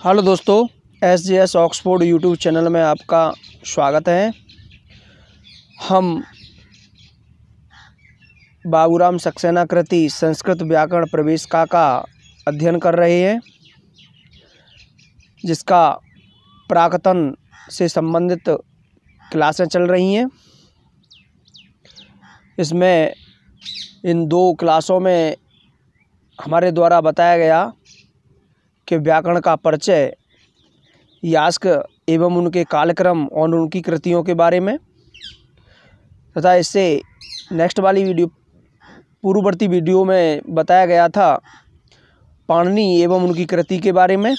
Hello दोस्तों, SJS Oxford YouTube channel में आपका स्वागत है। हम बाबूराम सक्सेना कृति संस्कृत व्याकरण प्रवेशिका का अध्ययन कर रहे हैं, जिसका प्राक्तन से संबंधित क्लासें चल रही हैं। इसमें इन दो क्लासों में हमारे द्वारा बताया गया कि व्याकरण का परिचय, यास्क एवं उनके कालक्रम और उनकी कृतियों के बारे में, तथा इससे नेक्स्ट वाली पूर्ववर्ती वीडियो में बताया गया था पाणिनि एवं उनकी कृति के बारे में।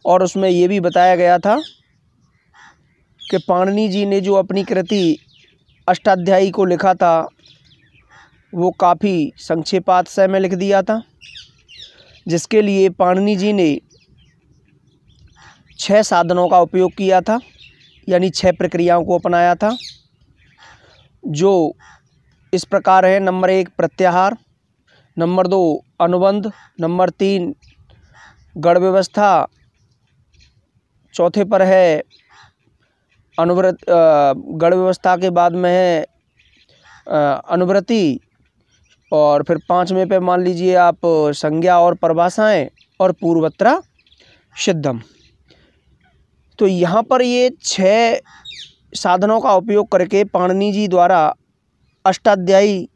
और उसमें ये भी बताया गया था कि पाणिनि जी ने जो अपनी कृति अष्टाध्यायी को लिखा था वो काफ़ी संक्षेपात में लिख दिया था, जिसके लिए पाणिनि जी ने 6 साधनों का उपयोग किया था, यानी 6 प्रक्रियाओं को अपनाया था, जो इस प्रकार है। नंबर 1 प्रत्याहार, नंबर 2 अनुबंध, नंबर 3 गढ़ व्यवस्था, चौथे पर है गढ़ व्यवस्था के बाद में है अनुवृत्ति, और फिर 5वें पे मान लीजिए आप संज्ञा और परिभाषाएं और पूर्वत्र सिद्धम। तो यहाँ पर ये 6 साधनों का उपयोग करके पाणिनि जी द्वारा अष्टाध्यायी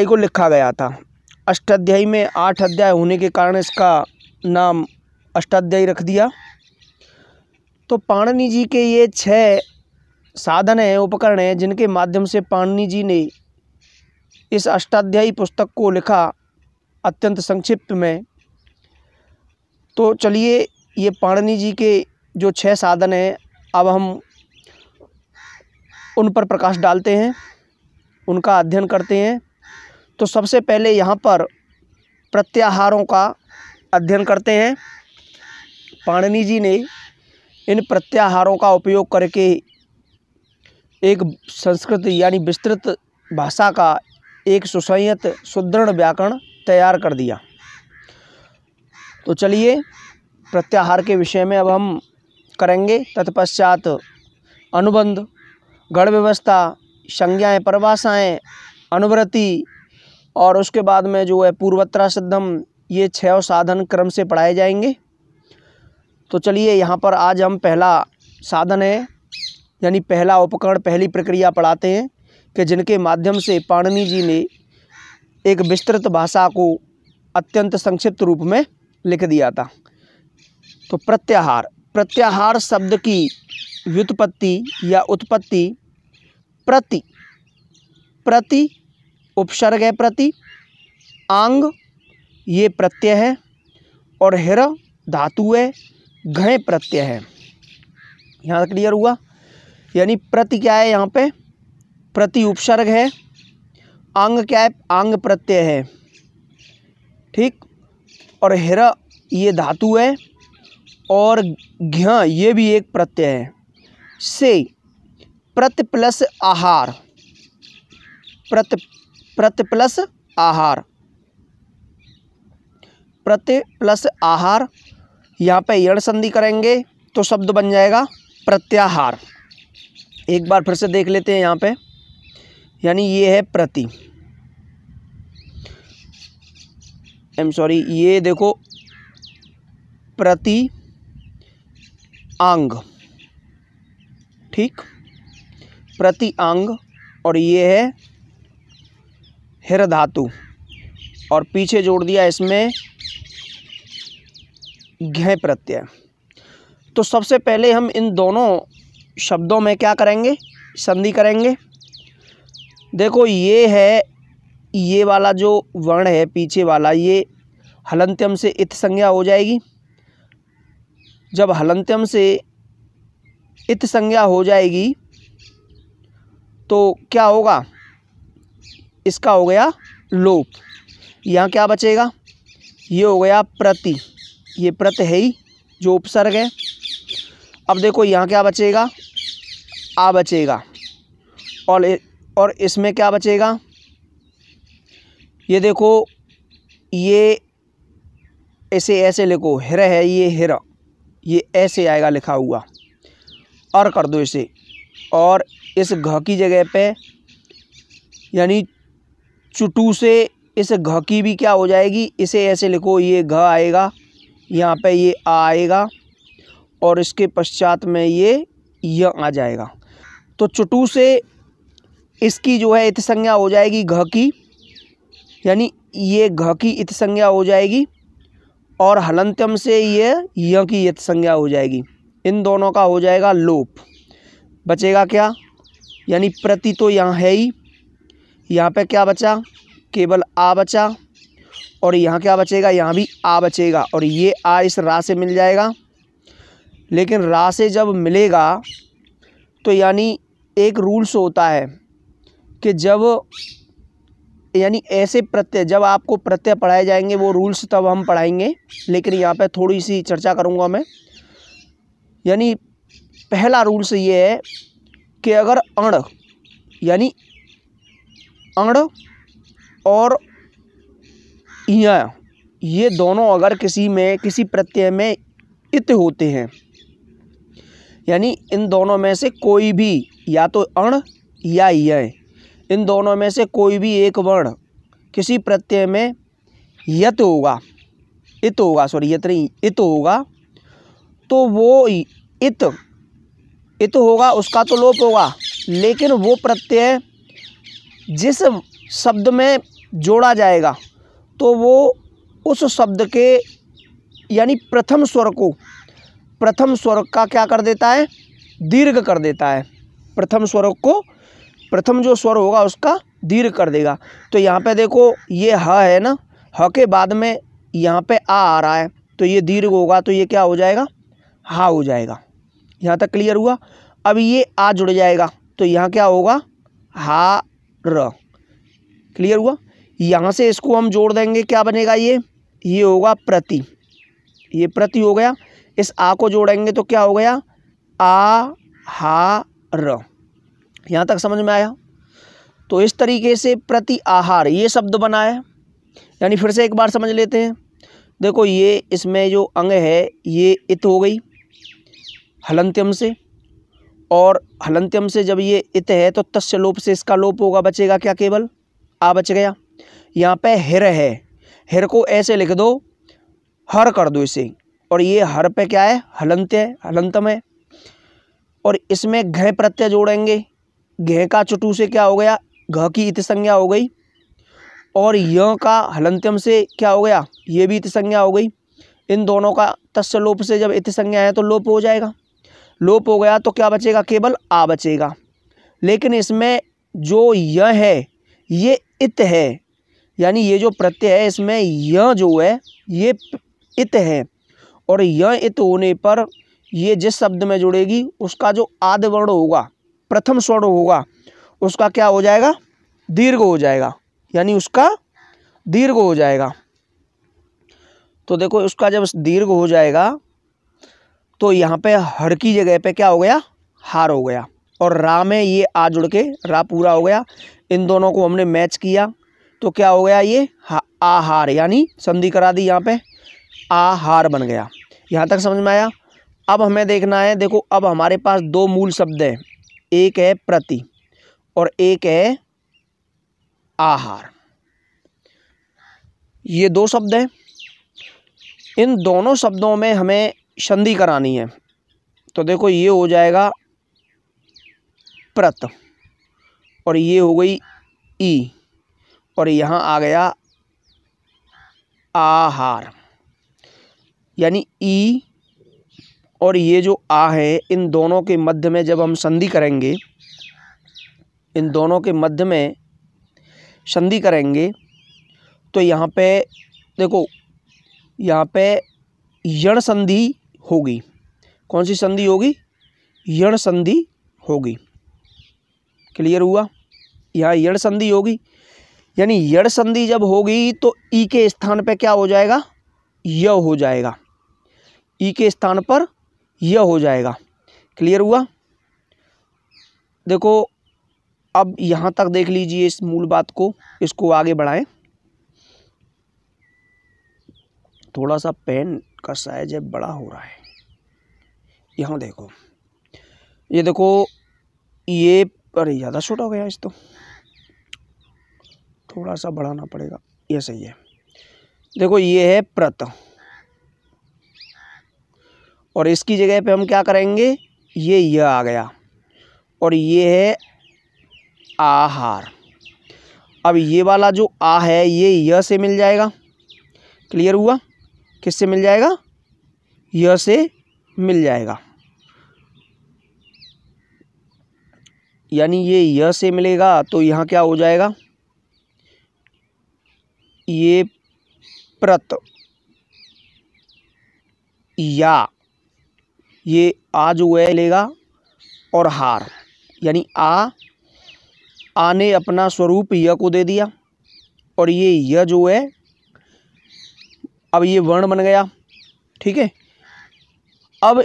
को लिखा गया था। अष्टाध्यायी में 8 अध्याय होने के कारण इसका नाम अष्टाध्यायी रख दिया। तो पाणिनि जी के ये 6 साधन हैं, उपकरण हैं, जिनके माध्यम से पाणिनि जी ने इस अष्टाध्यायी पुस्तक को लिखा अत्यंत संक्षिप्त में। तो चलिए, ये पाणिनि जी के जो 6 साधन हैं, अब हम उन पर प्रकाश डालते हैं, उनका अध्ययन करते हैं। तो सबसे पहले यहाँ पर प्रत्याहारों का अध्ययन करते हैं। पाणिनि जी ने इन प्रत्याहारों का उपयोग करके एक संस्कृत यानी विस्तृत भाषा का एक सुसंयत सुदृढ़ व्याकरण तैयार कर दिया। तो चलिए, प्रत्याहार के विषय में अब हम करेंगे। तत्पश्चात अनुबंध, गढ़ व्यवस्था, संज्ञाएं, परिभाषाएं, अनुवृत्ति, और उसके बाद में जो है पूर्वत्र सिद्धम, ये 6 साधन क्रम से पढ़ाए जाएंगे। तो चलिए, यहाँ पर आज हम पहला साधन है, यानी पहला उपकरण, पहली प्रक्रिया पढ़ाते हैं कि जिनके माध्यम से पाणिनि जी ने एक विस्तृत भाषा को अत्यंत संक्षिप्त रूप में लिख दिया था। तो प्रत्याहार शब्द की व्युत्पत्ति या उत्पत्ति प्रति उपसर्ग है, प्रति आंग ये प्रत्यय है, और हिर धातु है, घय प्रत्यय है। यहाँ तक क्लियर हुआ? यानी प्रति क्या है, यहाँ पे प्रति उपसर्ग है, आंग क्या है, आंग प्रत्यय है, ठीक, और हिर ये धातु है, और घ्य ये भी एक प्रत्यय है। से प्रति प्लस आहार, प्रति प्लस आहार, यहाँ पे यण संधि करेंगे तो शब्द बन जाएगा प्रत्याहार। एक बार फिर से देख लेते हैं यहाँ पे, यानी ये है प्रति, ये देखो प्रति आंग, ठीक, प्रति आंग, और ये है हिर धातु, और पीछे जोड़ दिया इसमें घय प्रत्यय। तो सबसे पहले हम इन दोनों शब्दों में क्या करेंगे, संधि करेंगे। देखो, ये है, ये वाला जो वर्ण है पीछे वाला, ये हलंत्यम से इत संज्ञा हो जाएगी। जब हलंत्यम से इत संज्ञा हो जाएगी तो क्या होगा, इसका हो गया लोप। यहाँ क्या बचेगा, ये हो गया प्रति, ये प्रति है ही जो उपसर्ग है। अब देखो यहाँ क्या बचेगा, आ बचेगा, और इसमें क्या बचेगा, ये देखो ये ऐसे ऐसे लिखो, हिर है ये हिर, ये ऐसे आएगा लिखा हुआ, और कर दो इसे। और इस घ की जगह पे यानी चुटू से इस घ की भी क्या हो जाएगी, इसे ऐसे लिखो, ये घ आएगा, यहाँ पे ये आ आएगा, और इसके पश्चात में ये य आ जाएगा। तो चुटू से इसकी जो है इत संज्ञा हो जाएगी घ की, यानी ये घ की इत संज्ञा हो जाएगी, और हलंत्यम से ये य की इत संज्ञा हो जाएगी। इन दोनों का हो जाएगा लोप। बचेगा क्या, यानी प्रति तो यहाँ है ही, यहाँ पे क्या बचा, केवल आ बचा, और यहाँ क्या बचेगा, यहाँ भी आ बचेगा, और ये आ इस रा से मिल जाएगा। लेकिन रा से जब मिलेगा तो यानी एक रूल्स होता है कि जब यानी ऐसे प्रत्यय, जब आपको प्रत्यय पढ़ाए जाएंगे वो रूल्स तब हम पढ़ाएंगे, लेकिन यहाँ पे थोड़ी सी चर्चा करूँगा मैं। यानी पहला रूल्स ये है कि अगर अण यानी अण और इया, ये दोनों अगर किसी प्रत्यय में इत होते हैं, यानी इन दोनों में से कोई भी, या तो अण या य, इन दोनों में से कोई भी एक वर्ण किसी प्रत्यय में यत होगा, इत होगा, सॉरी यत नहीं, इत होगा, तो वो इत होगा, उसका तो लोप होगा। लेकिन वो प्रत्यय जिस शब्द में जोड़ा जाएगा तो वो उस शब्द के यानी प्रथम स्वर का क्या कर देता है, दीर्घ कर देता है। प्रथम स्वर को, प्रथम जो स्वर होगा उसका दीर्घ कर देगा। तो यहाँ पे देखो ये ह है ना, ह के बाद में यहाँ पे आ रहा है, तो ये दीर्घ होगा, तो ये क्या हो जाएगा, हा हो जाएगा। यहाँ तक क्लियर हुआ। अब ये आ जुड़ जाएगा, तो यहाँ क्या होगा, हा र। क्लियर हुआ। यहाँ से इसको हम जोड़ देंगे, क्या बनेगा, ये होगा प्रति, ये प्रति हो गया। इस आ को जोड़ेंगे तो क्या हो गया, आ हा र। यहाँ तक समझ में आया। तो इस तरीके से प्रति आहार ये शब्द बना है। यानी फिर से एक बार समझ लेते हैं। देखो ये इसमें जो अंग है ये इत हो गई हलंत्यम से, और हलंत्यम से जब ये इत है तो तस्य लोप से इसका लोप होगा, बचेगा क्या, केवल आ बच गया। यहाँ पे हिर है, हिर को ऐसे लिख दो, हर कर दो इसे, और ये हर पे क्या है, हलंत्य है, हलंतम है। और इसमें घ प्रत्यय जोड़ेंगे, घ का चुटू से क्या हो गया, घ की इत संज्ञा हो गई, और य का हलंत्यम से क्या हो गया, ये भी इत संज्ञा हो गई। इन दोनों का तस्य लोप से जब इत संज्ञा है तो लोप हो जाएगा। लोप हो गया तो क्या बचेगा, केवल आ बचेगा। लेकिन इसमें जो य है ये इत है, यानी ये जो प्रत्यय है इसमें य जो है ये इत है, और य इत होने पर ये जिस शब्द में जुड़ेगी उसका जो आद्य वर्ण होगा, प्रथम स्वर्ण होगा, उसका क्या हो जाएगा, दीर्घ हो जाएगा, यानी उसका दीर्घ हो जाएगा। तो देखो उसका जब दीर्घ हो जाएगा तो यहाँ पे हर की जगह पे क्या हो गया, हार हो गया, और रा में ये आ जुड़ के रा पूरा हो गया। इन दोनों को हमने मैच किया तो क्या हो गया, ये आहार, यानी संधि करा दी, यहाँ पे आहार बन गया। यहाँ तक समझ में आया। अब हमें देखना है, देखो अब हमारे पास दो मूल शब्द हैं, एक है प्रति और एक है आहार। ये दो शब्द हैं, इन दोनों शब्दों में हमें संधि करानी है। तो देखो ये हो जाएगा प्रत, और ये हो गई ई, और यहाँ आ गया आहार, यानी ई और ये जो आ है, इन दोनों के मध्य में जब हम संधि करेंगे, इन दोनों के मध्य में संधि करेंगे तो यहाँ पे देखो, यहाँ पे यण संधि होगी। कौन सी संधि होगी, यण संधि होगी। क्लियर हुआ। यहाँ यण संधि होगी, यानी यण संधि जब होगी तो ई के स्थान पे क्या हो जाएगा, य हो जाएगा, ई के स्थान पर य हो जाएगा। क्लियर हुआ। देखो अब यहाँ तक देख लीजिए इस मूल बात को, इसको आगे बढ़ाएं। थोड़ा सा पेन का साइज है बड़ा हो रहा है। यहाँ देखो, ये देखो, ये अरे ज़्यादा छोटा हो गया, इस तो थोड़ा सा बढ़ाना पड़ेगा। ये सही है। देखो ये है प्रत, और इसकी जगह पे हम क्या करेंगे, ये य आ गया, और ये है आहार। अब ये वाला जो आ है ये य से मिल जाएगा। क्लियर हुआ? किससे मिल जाएगा? य से मिल जाएगा, यानी ये य से मिलेगा तो यहाँ क्या हो जाएगा, ये प्रत, या ये आ जो है लेगा, और हार, यानी आ ने अपना स्वरूप य को दे दिया, और ये य जो है अब ये वर्ण बन गया। ठीक है, अब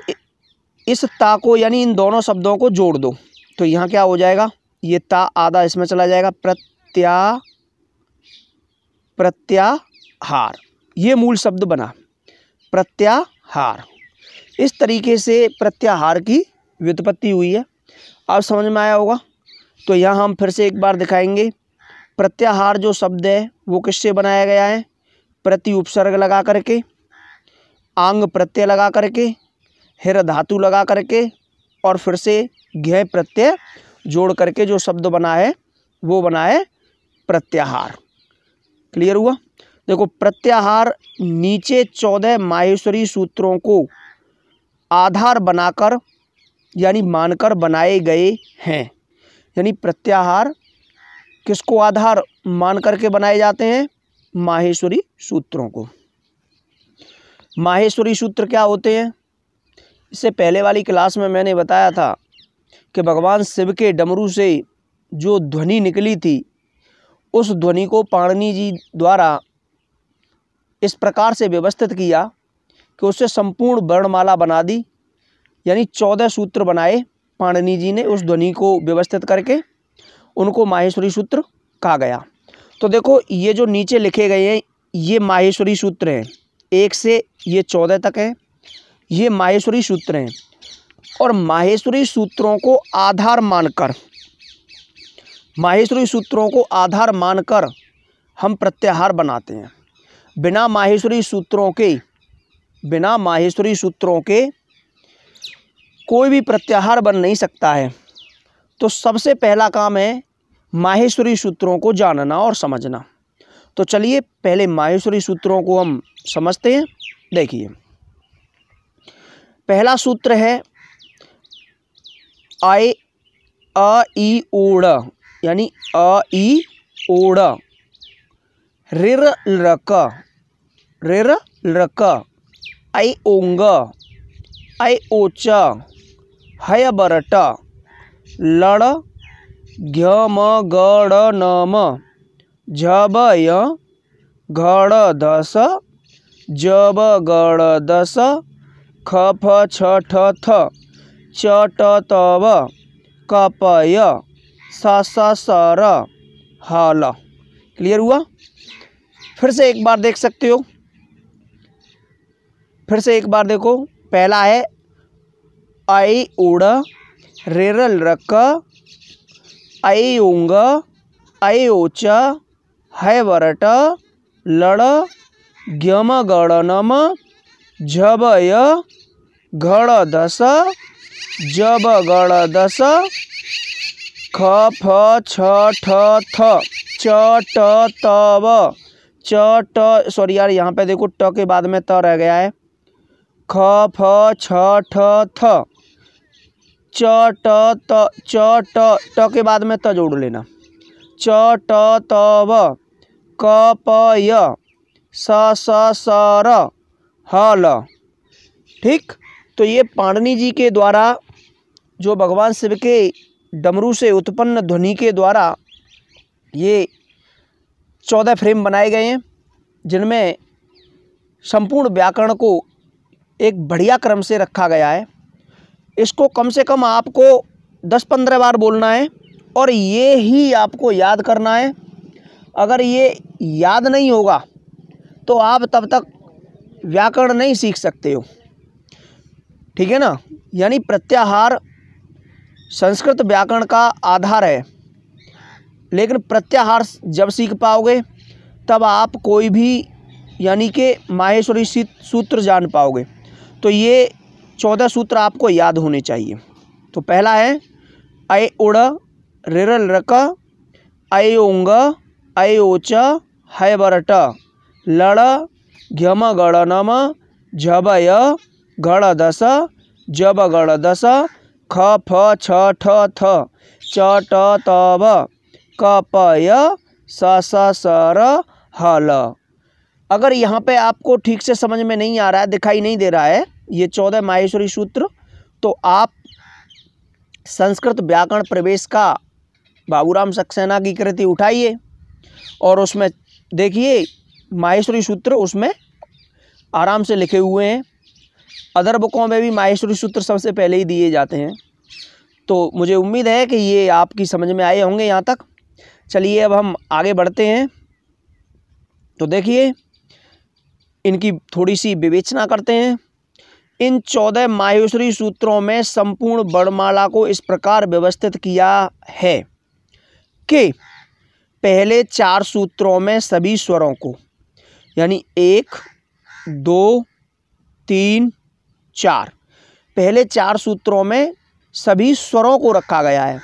इस ता को यानी इन दोनों शब्दों को जोड़ दो तो यहाँ क्या हो जाएगा, ये ता आधा इसमें चला जाएगा, प्रत्याहार, ये मूल शब्द बना प्रत्याहार। इस तरीके से प्रत्याहार की व्युत्पत्ति हुई है। अब समझ में आया होगा। तो यहाँ हम फिर से एक बार दिखाएंगे। प्रत्याहार जो शब्द है वो किससे बनाया गया है, प्रति उपसर्ग लगा करके, आंग प्रत्यय लगा करके, हिर धातु लगा करके, और फिर से घय प्रत्यय जोड़ करके जो शब्द बना है वो बना है प्रत्याहार। क्लियर हुआ? देखो, प्रत्याहार नीचे 14 माहेश्वरी सूत्रों को आधार बनाकर यानी मानकर बनाए गए हैं। यानी प्रत्याहार किसको आधार मान करके बनाए जाते हैं, माहेश्वरी सूत्रों को। माहेश्वरी सूत्र क्या होते हैं? इससे पहले वाली क्लास में मैंने बताया था कि भगवान शिव के डमरू से जो ध्वनि निकली थी उस ध्वनि को पाणिनि जी द्वारा इस प्रकार से व्यवस्थित किया कि उससे संपूर्ण वर्णमाला बना दी, यानी 14 सूत्र बनाए पाणिनि जी ने उस ध्वनि को व्यवस्थित करके, उनको माहेश्वरी सूत्र कहा गया। तो देखो, ये जो नीचे लिखे गए हैं ये माहेश्वरी सूत्र हैं, 1 से ये 14 तक हैं, ये माहेश्वरी सूत्र हैं। और माहेश्वरी सूत्रों को आधार मानकर हम प्रत्याहार बनाते हैं। बिना माहेश्वरी सूत्रों के कोई भी प्रत्याहार बन नहीं सकता है। तो सबसे पहला काम है माहेश्वरी सूत्रों को जानना और समझना। तो चलिए पहले माहेश्वरी सूत्रों को हम समझते हैं। देखिए, पहला सूत्र है अ ई ओड़, यानी अ ई ओड़, रिर लृक, ऐ ओंग, ऐ ओच, हय बरट, लड़ घम गड़ नम, झब य घड़ दस, जब गड़ दस, खफ छठ थ, चट तव, कपय, स सर हल। क्लियर हुआ? फिर से एक बार देख सकते हो, फिर से एक बार देखो। पहला है ऐ उड़, रेर लृक, ऐ ओंग, ऐ ओच, है वरट, लड़ ग्यम गणनम, झब य घड़ दस, जब गड़ दस, ख फ छ ठ थ, चट तव, चट, सॉरी यार यहाँ पे देखो ट के बाद में त रह गया है, ख फ छ ठ थ, चट त, चट ट के बाद में त जोड़ लेना, चट तव, कपय, स सर हल। ठीक, तो ये पाणिनि जी के द्वारा जो भगवान शिव के डमरू से उत्पन्न ध्वनि के द्वारा ये 14 फ्रेम बनाए गए हैं, जिनमें संपूर्ण व्याकरण को एक बढ़िया क्रम से रखा गया है। इसको कम से कम आपको 10-15 बार बोलना है और ये ही आपको याद करना है। अगर ये याद नहीं होगा तो आप तब तक व्याकरण नहीं सीख सकते हो, ठीक है ना। यानी प्रत्याहार संस्कृत व्याकरण का आधार है, लेकिन प्रत्याहार जब सीख पाओगे तब आप कोई भी यानी कि माहेश्वरी सूत्र जान पाओगे। तो ये 14 सूत्र आपको याद होने चाहिए। तो पहला है अय उड़ रिरल रक अय ओंग अय ओच है बरट लड़ घ्यम गड़ नम झबय गड़ दस जब गड़ दस ख फ छ ठ थ च ट तब कपय स स सर हल। अगर यहाँ पे आपको ठीक से समझ में नहीं आ रहा है, दिखाई नहीं दे रहा है ये 14 माहेश्वरी सूत्र, तो आप संस्कृत व्याकरण प्रवेश का बाबूराम सक्सेना की कृति उठाइए और उसमें देखिए माहेश्वरी सूत्र उसमें आराम से लिखे हुए हैं। अदर बुकों में भी माहेश्वरी सूत्र सबसे पहले ही दिए जाते हैं। तो मुझे उम्मीद है कि ये आपकी समझ में आए होंगे यहाँ तक। चलिए अब हम आगे बढ़ते हैं। तो देखिए इनकी थोड़ी सी विवेचना करते हैं। इन 14 माहेश्वरी सूत्रों में संपूर्ण वर्णमाला को इस प्रकार व्यवस्थित किया है कि पहले 4 सूत्रों में सभी स्वरों को, यानी 1, 2, 3, 4, पहले 4 सूत्रों में सभी स्वरों को रखा गया है।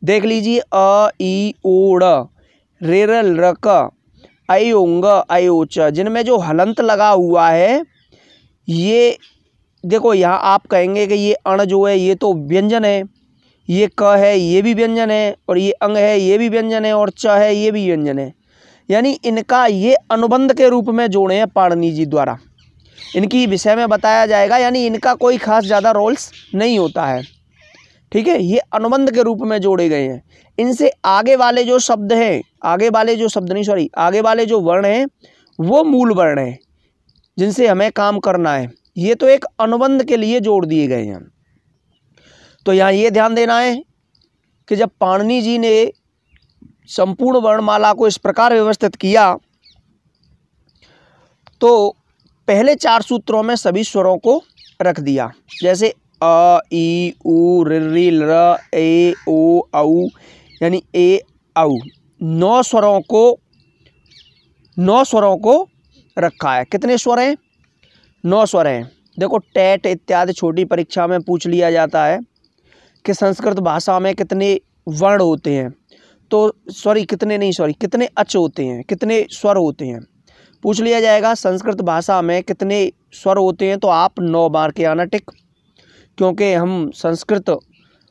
देख लीजिए अ ई ओ ड़ रेरल रक अय ओंग अय ओच, जिनमें जो हलंत लगा हुआ है ये देखो, यहाँ आप कहेंगे कि ये अण जो है ये तो व्यंजन है, ये क है ये भी व्यंजन है, और ये अंग है ये भी व्यंजन है, और च है ये भी व्यंजन है। यानी इनका ये अनुबंध के रूप में जोड़े हैं पाणिनि जी द्वारा। इनकी विषय में बताया जाएगा, यानी इनका कोई खास ज़्यादा रोल्स नहीं होता है, ठीक है। ये अनुबंध के रूप में जोड़े गए हैं। इनसे आगे वाले जो शब्द हैं, आगे वाले जो वर्ण हैं वो मूल वर्ण हैं जिनसे हमें काम करना है। ये तो एक अनुबंध के लिए जोड़ दिए गए हैं। तो यहाँ ये ध्यान देना है कि जब पाणिनि जी ने संपूर्ण वर्णमाला को इस प्रकार व्यवस्थित किया तो पहले 4 सूत्रों में सभी स्वरों को रख दिया। जैसे अ ई उ रि र ए ओ औ, यानी ए औ 9 स्वरों को रखा है। कितने स्वर हैं? 9 स्वर हैं। देखो टेट इत्यादि छोटी परीक्षा में पूछ लिया जाता है कि संस्कृत भाषा में कितने वर्ण होते हैं, तो कितने अच होते हैं, कितने स्वर होते हैं, पूछ लिया जाएगा संस्कृत भाषा में कितने स्वर होते हैं। तो आप 9 मार के आना टिक, क्योंकि हम संस्कृत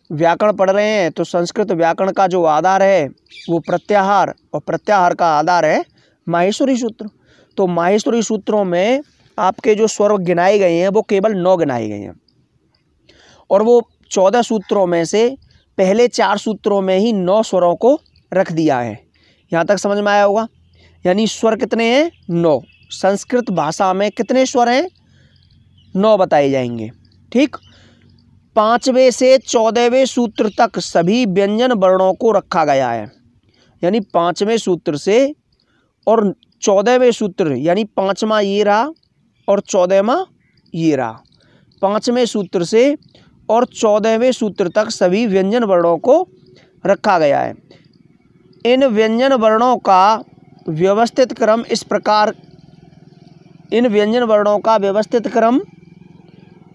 व्याकरण पढ़ रहे हैं। तो संस्कृत व्याकरण का जो आधार है वो प्रत्याहार, और प्रत्याहार का आधार है माहेश्वरी सूत्र। तो माहेश्वरी सूत्रों में आपके जो स्वर गिनाए गए हैं वो केवल 9 गिनाए गए हैं, और वो 14 सूत्रों में से पहले 4 सूत्रों में ही 9 स्वरों को रख दिया है। यहाँ तक समझ में आया होगा। यानी स्वर कितने हैं? 9। संस्कृत भाषा में कितने स्वर हैं? 9 बताए जाएंगे, ठीक। 5वें से 14वें सूत्र तक सभी व्यंजन वर्णों को रखा गया है। यानी 5वें सूत्र से और 14वें सूत्र, यानी 5वां ये रहा और 14वां ये रहा, 5वें सूत्र से और 14वें सूत्र तक सभी व्यंजन वर्णों को रखा गया है। इन व्यंजन वर्णों का व्यवस्थित क्रम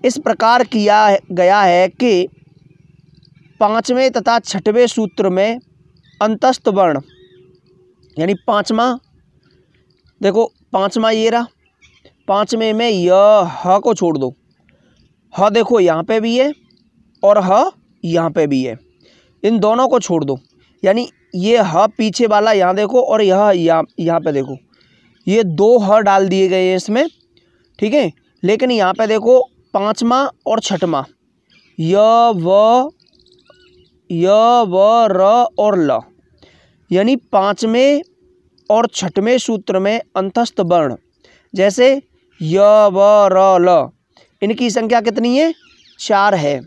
इस प्रकार किया गया है कि 5वें तथा 6वें सूत्र में अंतस्थ वर्ण, यानी 5वां, देखो 5वां ये रहा, 5वें में य ह को छोड़ दो, ह देखो यहाँ पे भी है और ह यहाँ पे भी है, इन दोनों को छोड़ दो। यानी ये ह पीछे वाला यहाँ देखो और यह यहाँ पे देखो, ये 2 ह डाल दिए गए हैं इसमें, ठीक है। लेकिन यहाँ पे देखो 5वां और 6वां य व र और ल, यानी 5वें और 6वें सूत्र में अंतस्थ वर्ण जैसे य व र ल, इनकी संख्या कितनी है? 4 है।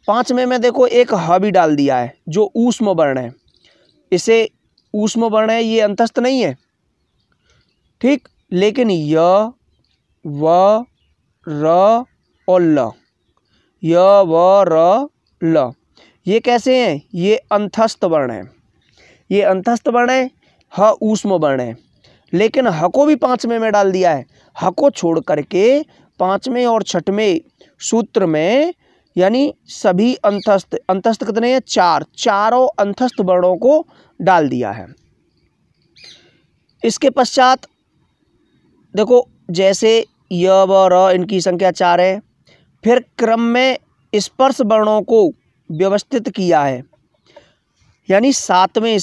5वें में देखो एक ह भी डाल दिया है जो ऊष्म वर्ण है, इसे ऊष्म वर्ण है, ये अंतस्थ नहीं है, ठीक। लेकिन य व, र और ल। य, व, र, ल। ये कैसे हैं? ये अंतस्थ वर्ण है। ये अंतस्थ वर्ण है, ह ऊष्म वर्ण है। लेकिन ह को भी पांचवें में डाल दिया है। ह को छोड़ करके पांचवें और छठवें सूत्र में यानी सभी अंतस्थ, अंतस्थ कितने हैं? चार, चारों अंतस्थ वर्णों को डाल दिया है। इसके पश्चात देखो, जैसे य, व, र इनकी संख्या 4 है। फिर क्रम में स्पर्श वर्णों को व्यवस्थित किया है, यानी सातवें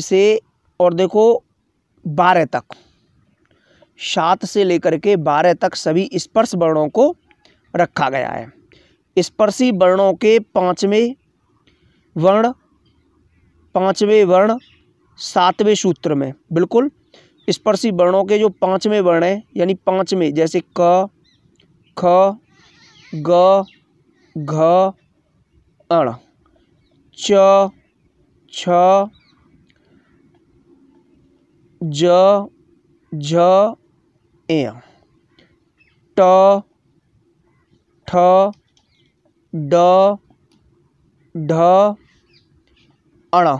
से और देखो 12 तक, 7 से लेकर के 12 तक सभी स्पर्श वर्णों को रखा गया है। स्पर्शी वर्णों के पांचवें वर्ण 7वें सूत्र में, बिल्कुल स्पर्शी वर्णों के जो पांचवें वर्ण हैं यानी पांचवें, जैसे क, ख, ग, घ, अण, च, छ, ज, झ, एय, ट, ठ, ड, ढ, अण,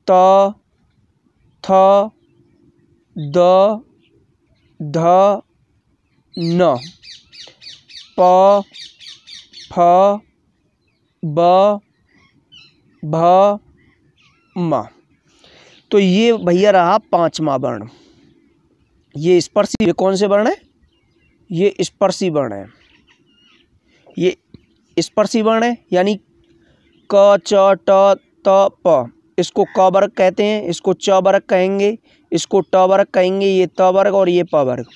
त, थ, द, ध, न, प, फ, ब, भ, म। तो ये भैया रहा पांचवा वर्ण। ये स्पर्शी, ये कौन से वर्ण है? ये स्पर्शी वर्ण है। ये स्पर्शी वर्ण है, यानी क, च, ट, त, प। इसको क वर्ग कहते हैं, इसको च वर्ग कहेंगे, इसको ट वर्ग कहेंगे, ये त वर्ग और ये प वर्ग।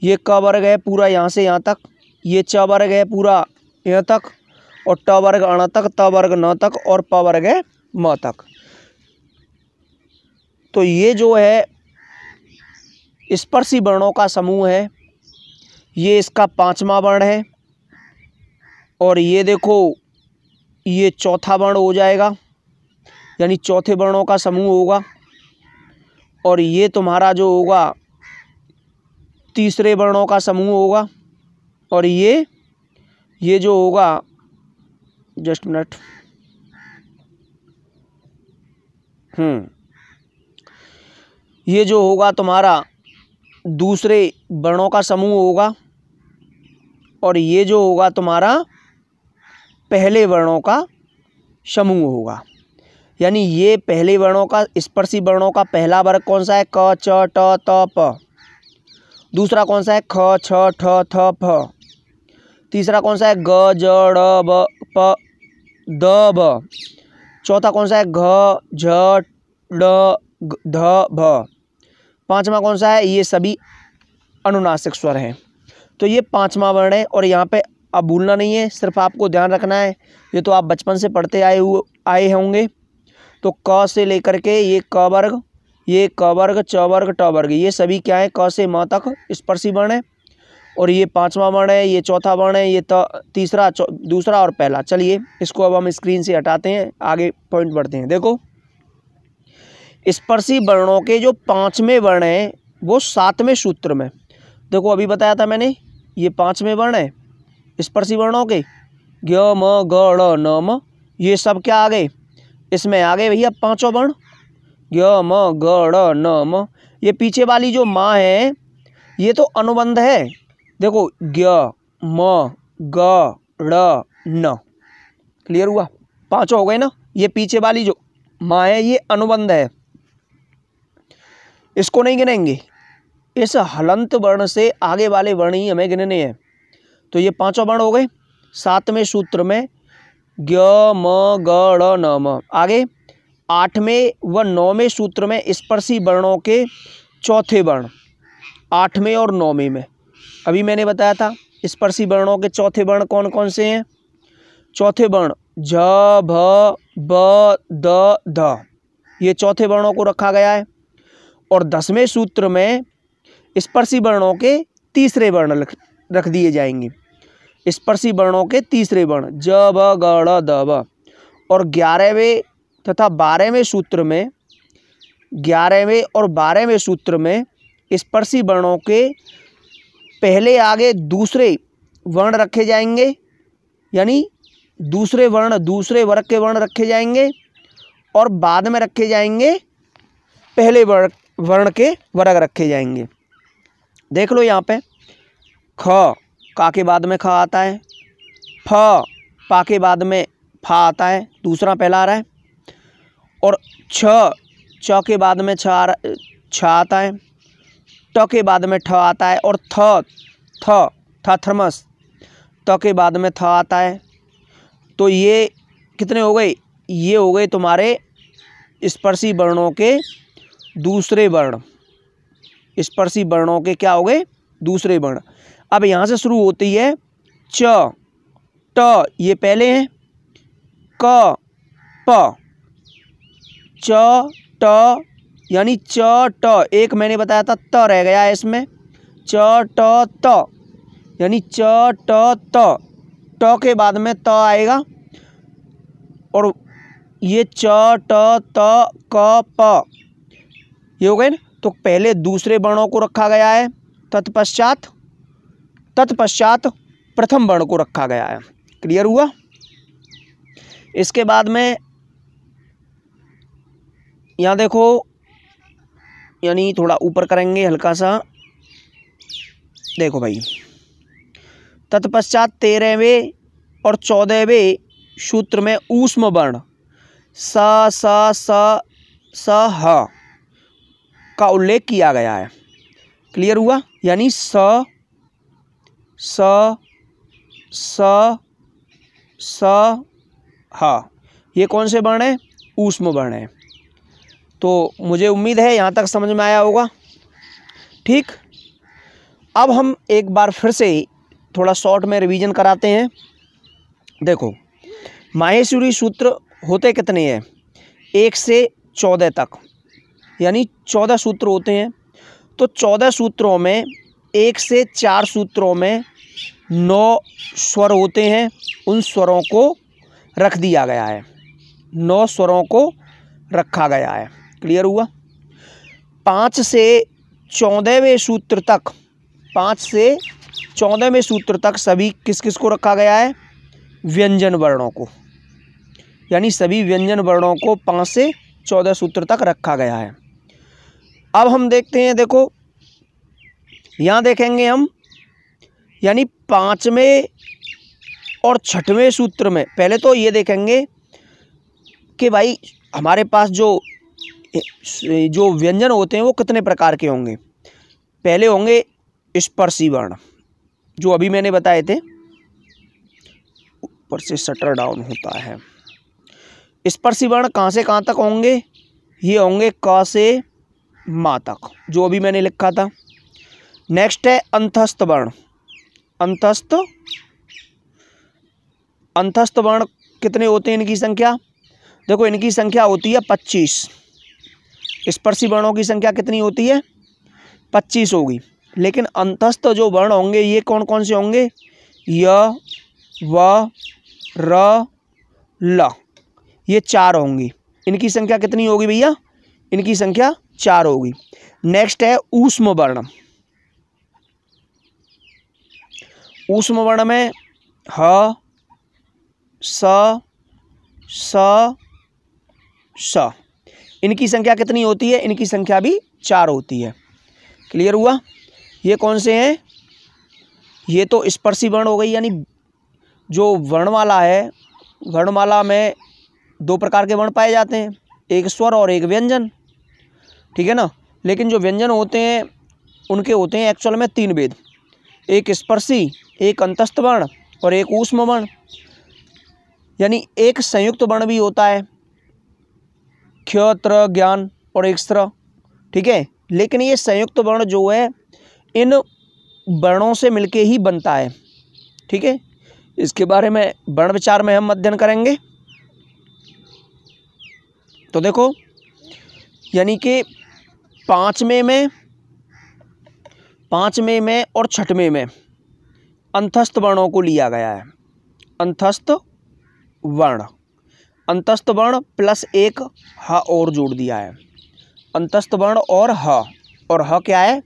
ये क वर्ग है पूरा यहाँ से यहाँ तक, ये च वर्ग है पूरा यहाँ तक, और ट वर्ग अण तक, त वर्ग न तक, और प वर्ग है म तक। तो ये जो है स्पर्शी वर्णों का समूह है, ये इसका पांचवा वर्ण है। और ये देखो, ये चौथा वर्ण हो जाएगा, यानी चौथे वर्णों का समूह होगा। और ये तुम्हारा जो होगा तीसरे वर्णों का समूह होगा। और ये जो होगा, जस्ट मिनट, ये जो होगा तुम्हारा दूसरे वर्णों का समूह होगा। और ये जो होगा तुम्हारा पहले वर्णों का समूह होगा। यानी ये पहले वर्णों का, स्पर्शी वर्णों का पहला वर्ग कौन सा है? क, च, ट, त, प। दूसरा कौन सा है? ख, छ, ठ, थ, फ। तीसरा कौन सा है? ग, ज, ड़, ब, प, द, ब। चौथा कौन सा है? घ, झ, ड़, ध, भ। पांचवा कौन सा है? ये सभी अनुनासिक स्वर हैं। तो ये पांचवा वर्ण है। और यहाँ पे अब भूलना नहीं है, सिर्फ आपको ध्यान रखना है, ये तो आप बचपन से पढ़ते आए होंगे। तो क से लेकर के ये क वर्ग, ये क वर्ग, च वर्ग, ट वर्ग, ये सभी क्या है? क से म तक स्पर्शी वर्ण है। और ये पांचवा वर्ण है, ये चौथा वर्ण है, ये तीसरा, दूसरा और पहला। चलिए इसको अब हम स्क्रीन से हटाते हैं, आगे पॉइंट बढ़ते हैं। देखो, स्पर्शी वर्णों के जो पांचवें वर्ण हैं वो सातवें सूत्र में, देखो अभी बताया था मैंने, ये पांचवें वर्ण है स्पर्शी वर्णों के, ज्ञ, म, ग, ड़, न, म। ये सब क्या आ गए? इसमें आ गए भैया पांचों वर्ण, ज्ञ, म, ग, ड़, न, म। ये पीछे वाली जो माँ है ये तो अनुबंध है। देखो, ज्ञ, म, ग, ड़, न। क्लियर हुआ? पांचों हो गए ना। ये पीछे वाली जो माँ है ये अनुबंध है, इसको नहीं गिनेंगे। इस हलंत वर्ण से आगे वाले वर्ण ही हमें गिनने हैं। तो ये पांचों वर्ण हो गए सातवें सूत्र में, ज्ञ, म, ग, ड़, न, म। आगे आठवें व नौवें सूत्र में स्पर्शी वर्णों के चौथे वर्ण, आठवें और नौवें में अभी मैंने बताया था स्पर्शी वर्णों के चौथे वर्ण कौन कौन से हैं। चौथे वर्ण झ, भ, ब, द, ध, ये चौथे वर्णों को रखा गया है। और 10वें सूत्र में स्पर्शी वर्णों के तीसरे वर्ण रख दिए जाएंगे। स्पर्शी वर्णों के तीसरे वर्ण ज, ब, ग, ड़, द, ब। और 11वें तथा 12वें सूत्र में, 11वें और 12वें सूत्र में स्पर्शी वर्णों के पहले आगे दूसरे वर्ण रखे जाएंगे, यानी दूसरे वर्ण दूसरे वर्ग के वर्ण रखे जाएंगे और बाद में रखे जाएंगे पहले वर्ण के वर्ग रखे जाएंगे। देख लो यहाँ पे ख, का के बाद में ख आता है, फ, पा के बाद में फा आता है, दूसरा पहला आ रहा है, और छ, च के बाद में छ आता है, ट के बाद में ठ आता है, और थ थर्मस, त के बाद में थ आता है। तो ये कितने हो गए? ये हो गए तुम्हारे स्पर्शी वर्णों के दूसरे वर्ण, स्पर्शी वर्णों के क्या हो गए? दूसरे वर्ण। अब यहाँ से शुरू होती है च, ट, ये पहले हैं, क, प, च, ट, यानी च ट, एक मैंने बताया था त रह गया है इसमें, च ट त, यानी च ट त, ट के बाद में त आएगा, और ये च ट त क प, ये हो गए ना। तो पहले दूसरे वर्णों को रखा गया है, तत्पश्चात प्रथम वर्ण को रखा गया है। क्लियर हुआ? इसके बाद में यहाँ देखो, यानी थोड़ा ऊपर करेंगे हल्का सा, देखो भाई, तत्पश्चात 13वें और 14वें सूत्र में ऊष्म वर्ण स ह का उल्लेख किया गया है। क्लियर हुआ? यानी स ह, ये कौन से वर्ण है? ऊष्म वर्ण है। तो मुझे उम्मीद है यहाँ तक समझ में आया होगा। ठीक, अब हम एक बार फिर से थोड़ा शॉर्ट में रिवीजन कराते हैं। देखो, माहेश्वरी सूत्र होते कितने हैं? 1 से 14 तक, यानी 14 सूत्र होते हैं। तो 14 सूत्रों में 1 से 4 सूत्रों में 9 स्वर होते हैं, उन स्वरों को रख दिया गया है, 9 स्वरों को रखा गया है। क्लियर हुआ? 5 से 14वें सूत्र तक, 5 से 14वें सूत्र तक सभी किस किस को रखा गया है? व्यंजन वर्णों को, यानी सभी व्यंजन वर्णों को 5 से 14 सूत्र तक रखा गया है। अब हम देखते हैं, देखो यहाँ देखेंगे हम, यानी 5वें और 6वें सूत्र में पहले तो ये देखेंगे कि भाई हमारे पास जो व्यंजन होते हैं वो कितने प्रकार के होंगे। पहले होंगे स्पर्शी वर्ण, जो अभी मैंने बताए थे, ऊपर से शटर डाउन होता है। स्पर्शी वर्ण कहाँ से कहाँ तक होंगे? ये होंगे क से मा तक, जो अभी मैंने लिखा था। नेक्स्ट है अंतस्थ वर्ण। अंतस्थ वर्ण कितने होते हैं? इनकी संख्या देखो, इनकी संख्या होती है 25। स्पर्शी वर्णों की संख्या कितनी होती है? 25 होगी। लेकिन अंतस्थ जो वर्ण होंगे ये कौन कौन से होंगे? य, व, र, ल, ये 4 होंगी। इनकी संख्या कितनी होगी भैया? इनकी संख्या 4 होगी। नेक्स्ट है ऊष्म वर्ण। ऊष्म वर्ण में ह, स, स, इनकी संख्या कितनी होती है? इनकी संख्या भी 4 होती है। क्लियर हुआ? ये कौन से हैं? ये तो स्पर्शी वर्ण हो गई, यानी जो वर्णमाला है, वर्णमाला में 2 प्रकार के वर्ण पाए जाते हैं, एक स्वर और एक व्यंजन। ठीक है ना? लेकिन जो व्यंजन होते हैं उनके होते हैं एक्चुअल में 3 भेद, एक स्पर्शी, एक अंतस्थ वर्ण और एक ऊष्म वर्ण। यानी एक संयुक्त वर्ण भी होता है, क्ष, त्र, ज्ञान और एक स्त्र। ठीक है? लेकिन ये संयुक्त वर्ण जो है इन वर्णों से मिलके ही बनता है। ठीक है? इसके बारे में वर्ण विचार में हम अध्ययन करेंगे। तो देखो, यानी कि 5वें में और 6वें में अंतस्थ वर्णों को लिया गया है। अंतस्थ वर्ण प्लस एक ह और जोड़ दिया है। अंतस्थ वर्ण और ह क्या है?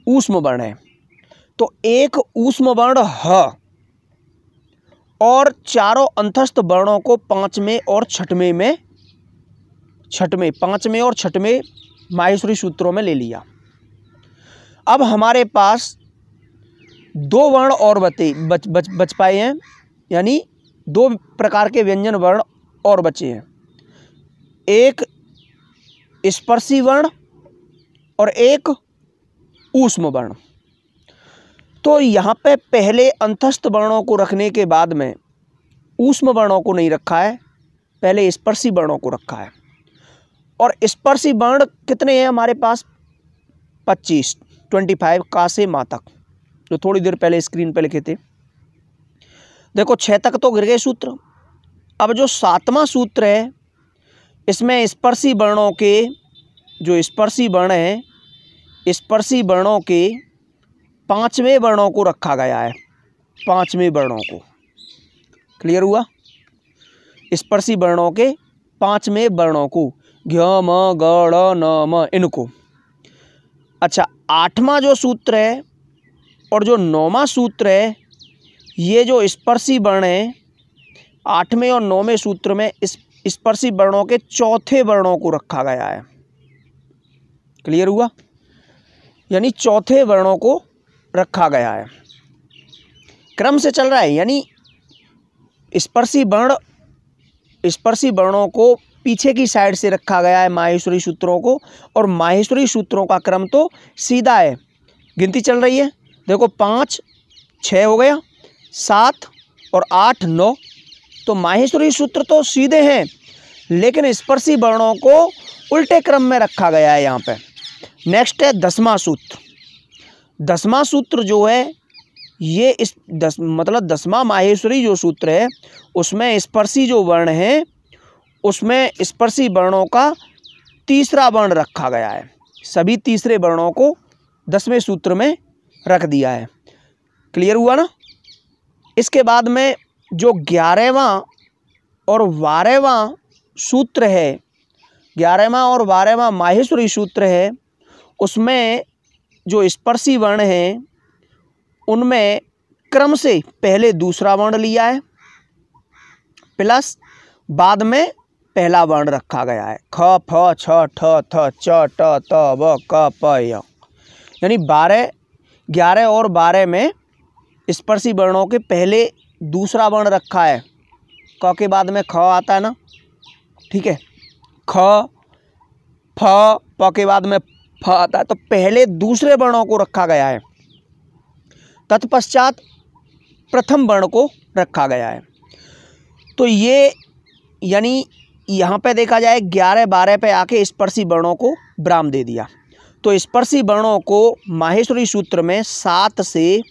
ऊष्म वर्ण है। तो एक ऊष्म वर्ण ह और चारों अंतस्थ वर्णों को पांचवें और छठवें माहेश्वरी सूत्रों में ले लिया। अब हमारे पास दो वर्ण और बच पाए हैं, यानी दो प्रकार के व्यंजन वर्ण और बचे हैं, एक स्पर्शी वर्ण और एक ऊष्म वर्ण। तो यहाँ पे पहले अंतस्थ वर्णों को रखने के बाद में ऊष्म वर्णों को नहीं रखा है, पहले स्पर्शी वर्णों को रखा है। और स्पर्शी वर्ण कितने हैं हमारे पास? 25 का से माँ तक, जो थोड़ी देर पहले स्क्रीन पे लिखे थे। देखो 6 तक तो गिर गए सूत्र। अब जो 7वां सूत्र है इसमें स्पर्शी वर्णों के, जो स्पर्शी वर्ण हैं, स्पर्शी वर्णों के 5वें वर्णों को रखा गया है, 5वें वर्णों को। क्लियर हुआ? स्पर्शी वर्णों के 5वें वर्णों को, घ म ग ड़ न म, इनको। अच्छा, 8वां जो सूत्र है और जो 9वां सूत्र है, ये जो स्पर्शी वर्ण है 8वें और 9वें सूत्र में इस स्पर्शी वर्णों के चौथे वर्णों को रखा गया है। क्लियर हुआ? यानी चौथे वर्णों को रखा गया है, क्रम से चल रहा है। यानी स्पर्शी वर्णों को पीछे की साइड से रखा गया है माहेश्वरी सूत्रों को, और माहेश्वरी सूत्रों का क्रम तो सीधा है। गिनती चल रही है, देखो 5 6 हो गया, 7 और 8 9। तो माहेश्वरी सूत्र तो सीधे हैं, लेकिन स्पर्शी वर्णों को उल्टे क्रम में रखा गया है यहाँ पे। नेक्स्ट है 10वां सूत्र। 10वां सूत्र जो है ये मतलब 10वां माहेश्वरी जो सूत्र है उसमें स्पर्शी जो वर्ण है उसमें स्पर्शी वर्णों का तीसरा वर्ण रखा गया है। सभी तीसरे वर्णों को 10वें सूत्र में रख दिया है। क्लियर हुआ ना? इसके बाद में जो 11वां और 12वां सूत्र है, 11वां और 12वां माहेश्वरी सूत्र है, उसमें जो स्पर्शी वर्ण हैं उनमें क्रम से पहले दूसरा वर्ण लिया है, प्लस बाद में पहला वर्ण रखा गया है। ख फ छ ठ थ च ट त व क प य। यानी 11 और 12 में स्पर्शी वर्णों के पहले दूसरा वर्ण रखा है। क के बाद में ख आता है ना, ठीक है, ख फ, प के बाद में फ आता है, तो पहले दूसरे वर्णों को रखा गया है, तत्पश्चात प्रथम वर्ण को रखा गया है। तो ये यानी यहाँ पे देखा जाए 11 12 पे आके स्पर्शी वर्णों को विराम दे दिया। तो स्पर्शी वर्णों को माहेश्वरी सूत्र में 7 से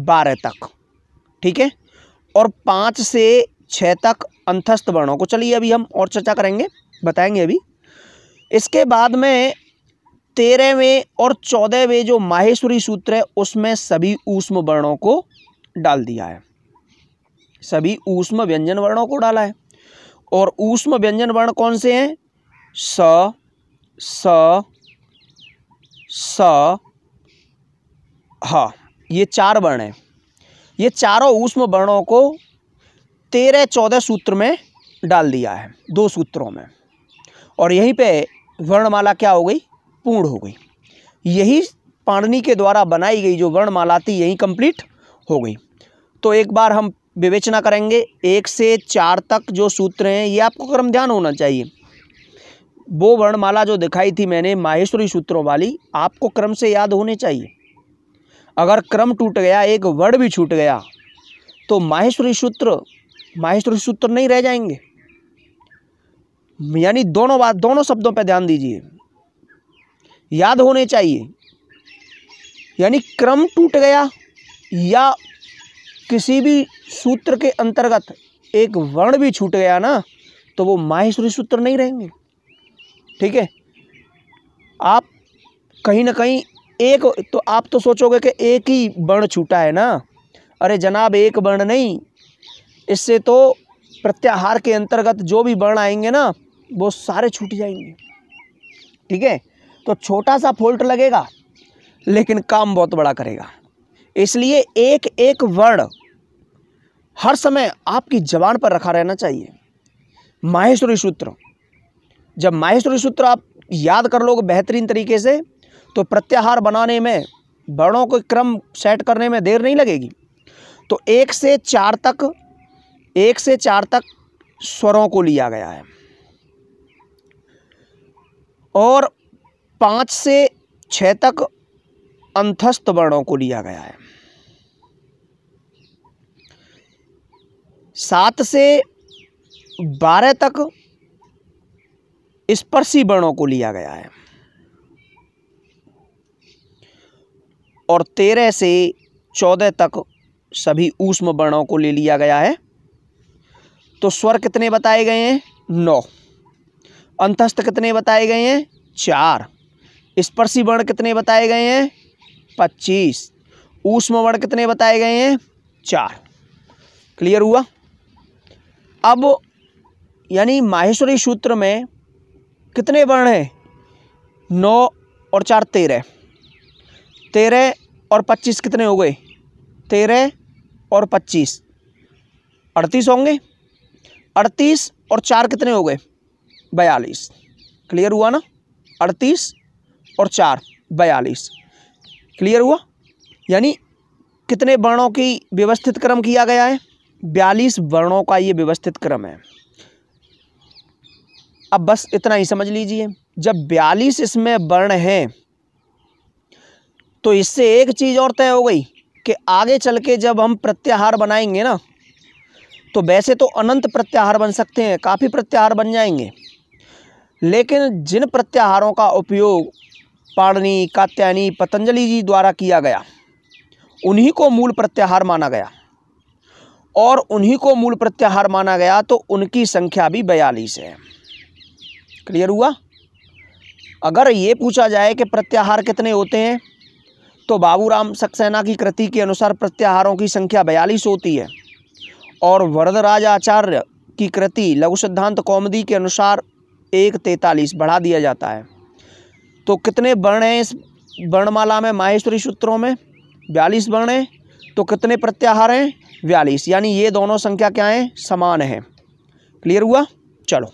12 तक, ठीक है, और 5 से 6 तक अंतस्थ वर्णों को। चलिए अभी हम और चर्चा करेंगे, बताएंगे अभी। इसके बाद में 13वें और 14वें जो माहेश्वरी सूत्र है उसमें सभी ऊष्म वर्णों को डाल दिया है, सभी ऊष्म व्यंजन वर्णों को डाला है। और ऊष्म व्यंजन वर्ण कौन से हैं? स स ह, ये 4 वर्ण हैं। ये चारों ऊष्म वर्णों को 13 14 सूत्र में डाल दिया है, 2 सूत्रों में। और यहीं पे वर्णमाला क्या हो गई? पूर्ण हो गई। यही पाणिनि के द्वारा बनाई गई जो वर्णमाला थी यही कंप्लीट हो गई। तो एक बार हम विवेचना करेंगे। 1 से 4 तक जो सूत्र हैं ये आपको क्रम ध्यान होना चाहिए। वो वर्णमाला जो दिखाई थी मैंने माहेश्वरी सूत्रों वाली, आपको क्रम से याद होने चाहिए। अगर क्रम टूट गया, एक वर्ड भी छूट गया, तो माहेश्वरी सूत्र नहीं रह जाएंगे। यानी दोनों शब्दों पर ध्यान दीजिए, याद होने चाहिए। यानी क्रम टूट गया या किसी भी सूत्र के अंतर्गत एक वर्ण भी छूट गया ना, तो वो माहेश्वरी सूत्र नहीं रहेंगे, ठीक है। आप कहीं ना कहीं तो आप तो सोचोगे कि एक ही वर्ण छूटा है ना। अरे जनाब, एक वर्ण नहीं, इससे तो प्रत्याहार के अंतर्गत जो भी वर्ण आएंगे ना वो सारे छूट जाएंगे, ठीक है। तो छोटा सा फॉल्ट लगेगा, लेकिन काम बहुत बड़ा करेगा। इसलिए एक एक वर्ण हर समय आपकी जबान पर रखा रहना चाहिए। माहेश्वरी सूत्र, जब माहेश्वरी सूत्र आप याद कर लोगे बेहतरीन तरीके से, तो प्रत्याहार बनाने में, वर्णों को क्रम सेट करने में देर नहीं लगेगी। तो 1 से 4 तक स्वरों को लिया गया है और 5 से 6 तक अंतस्थ वर्णों को लिया गया है। 7 से 12 तक स्पर्शी वर्णों को लिया गया है और 13 से 14 तक सभी ऊष्म वर्णों को ले लिया गया है। तो स्वर कितने बताए गए हैं? 9। अंतस्थ कितने बताए गए हैं? 4। स्पर्शी वर्ण कितने बताए गए हैं? 25। ऊष्म वर्ण कितने बताए गए हैं? 4। क्लियर हुआ? अब यानी माहेश्वरी सूत्र में कितने वर्ण हैं? 9 और 4 13। 13 और 25 कितने हो गए? 13 और 25 38 होंगे। 38 और 4 कितने हो गए? 42। क्लियर हुआ ना? 38 और 4 42। क्लियर हुआ? यानी कितने वर्णों की व्यवस्थित क्रम किया गया है? 42 वर्णों का ये व्यवस्थित क्रम है। अब बस इतना ही समझ लीजिए, जब 42 इसमें वर्ण हैं तो इससे एक चीज़ और तय हो गई कि आगे चल के जब हम प्रत्याहार बनाएंगे ना, तो वैसे तो अनंत प्रत्याहार बन सकते हैं, काफ़ी प्रत्याहार बन जाएंगे, लेकिन जिन प्रत्याहारों का उपयोग पाणिनि, कात्यायनी, पतंजलि जी द्वारा किया गया, उन्हीं को मूल प्रत्याहार माना गया और उन्हीं को मूल प्रत्याहार माना गया तो उनकी संख्या भी 42 है। क्लियर हुआ? अगर ये पूछा जाए कि प्रत्याहार कितने होते हैं, तो बाबूराम सक्सेना की कृति के अनुसार प्रत्याहारों की संख्या 42 होती है और वरदराज आचार्य की कृति लघु सिद्धांत कौमुदी के अनुसार 143 बढ़ा दिया जाता है। तो कितने वर्ण हैं इस वर्णमाला में? माहेश्वरी सूत्रों में 42 वर्ण हैं। तो कितने प्रत्याहार हैं? 42। यानी ये दोनों संख्या क्या है? समान है। क्लियर हुआ? चलो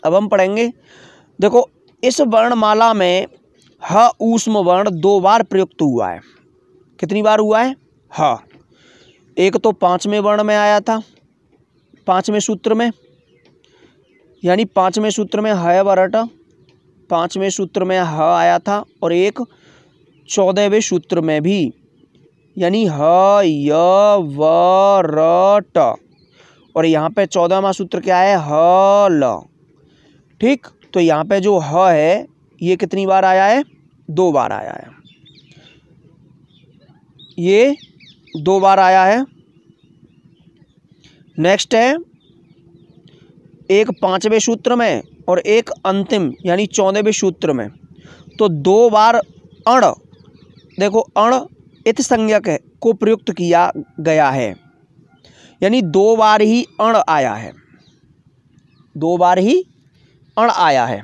अब हम पढ़ेंगे। देखो, इस वर्णमाला में ह ऊष्म वर्ण 2 बार प्रयुक्त हुआ है। कितनी बार हुआ है? ह। एक तो 5वें वर्ण में आया था, 5वें सूत्र में, यानी 5वें सूत्र में ह वरट, 5वें सूत्र में ह आया था और एक 14वें सूत्र में भी, यानी ह य व र ट, और यहाँ पे 14वां सूत्र क्या है? ह ल। ठीक, तो यहाँ पे जो ह है ये कितनी बार आया है? 2 बार आया है। ये 2 बार आया है। नेक्स्ट है एक 5वें सूत्र में और एक अंतिम यानी 14वें सूत्र में। तो 2 बार अण, देखो अण इत संज्ञक को प्रयुक्त किया गया है, यानी 2 बार ही अण आया है। 2 बार ही अण आया है।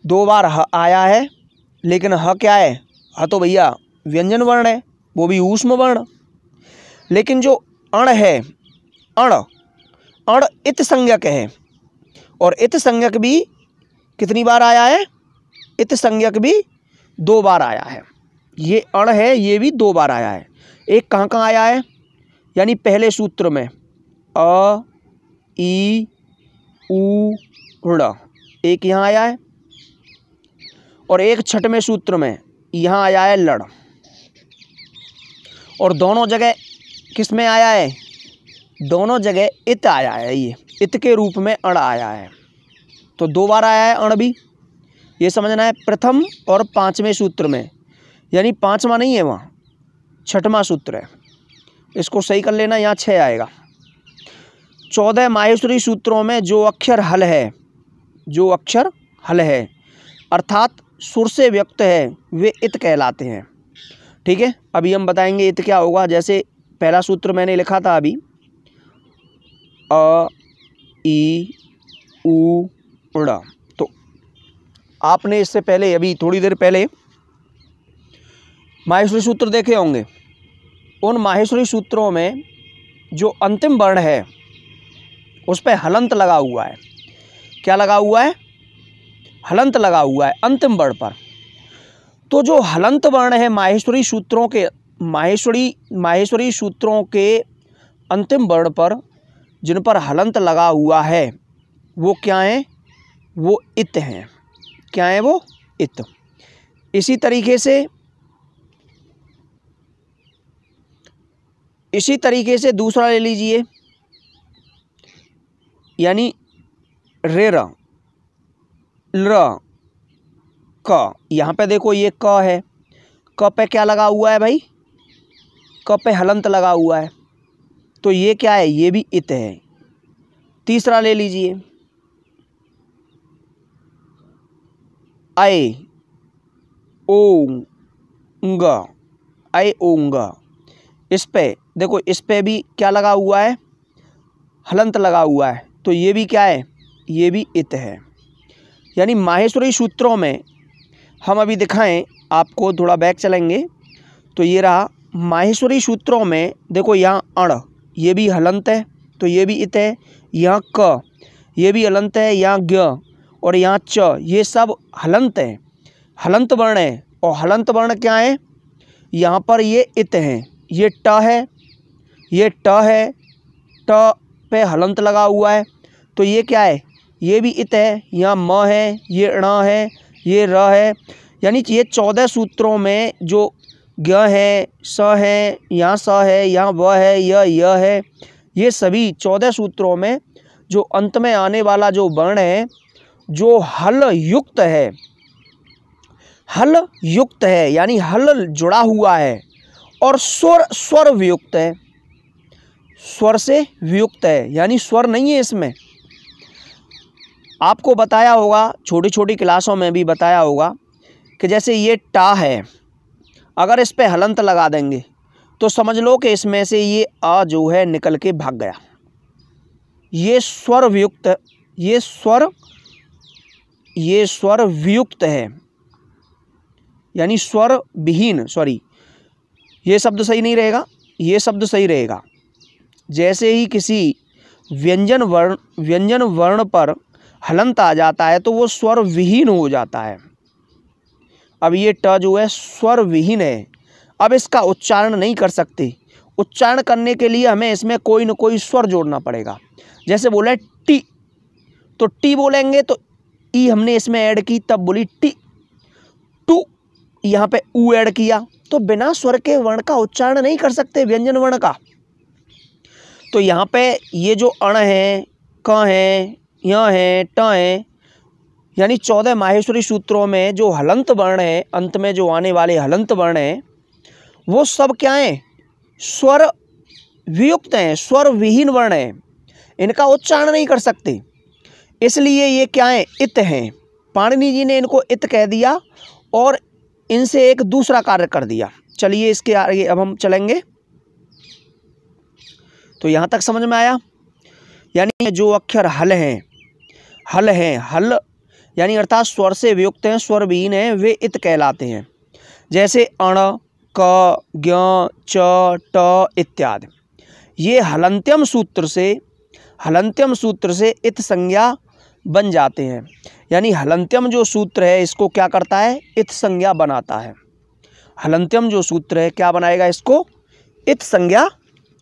2 बार ह आया है, लेकिन ह क्या है? ह तो भैया व्यंजन वर्ण है, वो भी ऊष्म वर्ण। लेकिन जो अण है, अण अण इत संज्ञक है और इत संज्ञक भी कितनी बार आया है? इत संज्ञक भी 2 बार आया है। ये अण है, ये भी 2 बार आया है। एक कहाँ कहाँ आया है? यानी पहले सूत्र में अ ई उ ऋ, एक यहाँ आया है और एक 6वें सूत्र में यहाँ आया है लड़, और दोनों जगह किस में आया है? दोनों जगह इत आया है। ये इत के रूप में अण आया है। तो 2 बार आया है अण भी, ये समझना है। प्रथम और 5वें सूत्र में, यानी 5वां नहीं है, वहाँ 6वां सूत्र है। इसको सही कर लेना, यहाँ 6 आएगा। 14 माहेश्वरी सूत्रों में जो अक्षर हल है, जो अक्षर हल है अर्थात सुर से व्यक्त है, वे इत कहलाते हैं। ठीक है, अभी हम बताएंगे इत क्या होगा। जैसे पहला सूत्र मैंने लिखा था अभी, अ ई उ ड़, तो आपने इससे पहले अभी थोड़ी देर पहले माहेश्वरी सूत्र देखे होंगे। उन माहेश्वरी सूत्रों में जो अंतिम वर्ण है उस पर हलंत लगा हुआ है। क्या लगा हुआ है? हलंत लगा हुआ है अंतिम वर्ण पर। तो जो हलंत वर्ण है माहेश्वरी सूत्रों के अंतिम वर्ण पर, जिन पर हलंत लगा हुआ है, वो क्या है? वो इत हैं। क्या है वो? इत। इसी तरीके से दूसरा ले लीजिए, यानी रे र ल क। यहाँ पे देखो ये क है, क पे क्या लगा हुआ है भाई? क पे हलंत लगा हुआ है, तो ये क्या है? ये भी इत है। तीसरा ले लीजिए, आय ओंग, आय ओंग। इस पे देखो, इस पे भी क्या लगा हुआ है? हलंत लगा हुआ है, तो ये भी क्या है? ये भी इत है। यानी माहेश्वरी सूत्रों में हम अभी दिखाएं आपको, थोड़ा बैक चलेंगे तो ये रहा माहेश्वरी सूत्रों में। देखो यहाँ अण, ये भी हलंत है, तो ये भी इत है। यहाँ क, ये भी हलंत है। यहाँ ज्ञ और यहाँ च, ये सब हलंत हैं, हलंत वर्ण है। और हलंत वर्ण क्या है? यहाँ पर ये इत हैं। ये ट है, ये ट है, ट पे हलंत लगा हुआ है, तो ये क्या है? ये भी इत है। यहाँ म है, ये ण है, ये र है। यानी ये 14 सूत्रों में जो ग है, स है, यहाँ स है, यहाँ व है, य है, ये सभी 14 सूत्रों में जो अंत में आने वाला जो वर्ण है, जो हल युक्त है, हल युक्त है, यानी हल जुड़ा हुआ है, और स्वर वियुक्त है, स्वर से वियुक्त है, यानी स्वर नहीं है इसमें। आपको बताया होगा, छोटी छोटी क्लासों में भी बताया होगा कि जैसे ये टा है, अगर इस पे हलंत लगा देंगे तो समझ लो कि इसमें से ये आ जो है निकल के भाग गया। ये स्वर वियुक्त, ये स्वर वियुक्त है, यानी स्वर विहीन, सॉरी ये शब्द सही नहीं रहेगा, ये शब्द सही रहेगा। जैसे ही किसी व्यंजन वर्ण पर हलंत आ जाता है तो वो स्वर विहीन हो जाता है। अब ये ट जो है स्वर विहीन है, अब इसका उच्चारण नहीं कर सकते। उच्चारण करने के लिए हमें इसमें कोई न कोई स्वर जोड़ना पड़ेगा। जैसे बोले टी, तो टी बोलेंगे तो ई हमने इसमें ऐड की, तब बोली टी। टू, यहाँ पे ऊ ऐड किया, तो बिना स्वर के वर्ण का उच्चारण नहीं कर सकते, व्यंजन वर्ण का। तो यहाँ पे ये जो अण है, क है, य है, ट है, यानी 14 माहेश्वरी सूत्रों में जो हलंत वर्ण है, अंत में जो आने वाले हलंत वर्ण हैं, वो सब क्या हैं? स्वर वियुक्त हैं, स्वर विहीन वर्ण हैं, इनका उच्चारण नहीं कर सकते, इसलिए ये क्या हैं? इत हैं। पाणिनि जी ने इनको इत कह दिया और इनसे एक दूसरा कार्य कर दिया। चलिए इसके आगे अब हम चलेंगे। तो यहाँ तक समझ में आया? यानी जो अक्षर हल हैं, हल यानी अर्थात स्वर से वियुक्त हैं, स्वर विहीन हैं, वे इत कहलाते हैं। जैसे अण, क, ज्ञ, च, ट इत्यादि। ये हलंत्यम सूत्र से इत संज्ञा बन जाते हैं। यानी हलंत्यम जो सूत्र है इसको क्या करता है? इत संज्ञा बनाता है। हलंत्यम जो सूत्र है क्या बनाएगा? इसको इत संज्ञा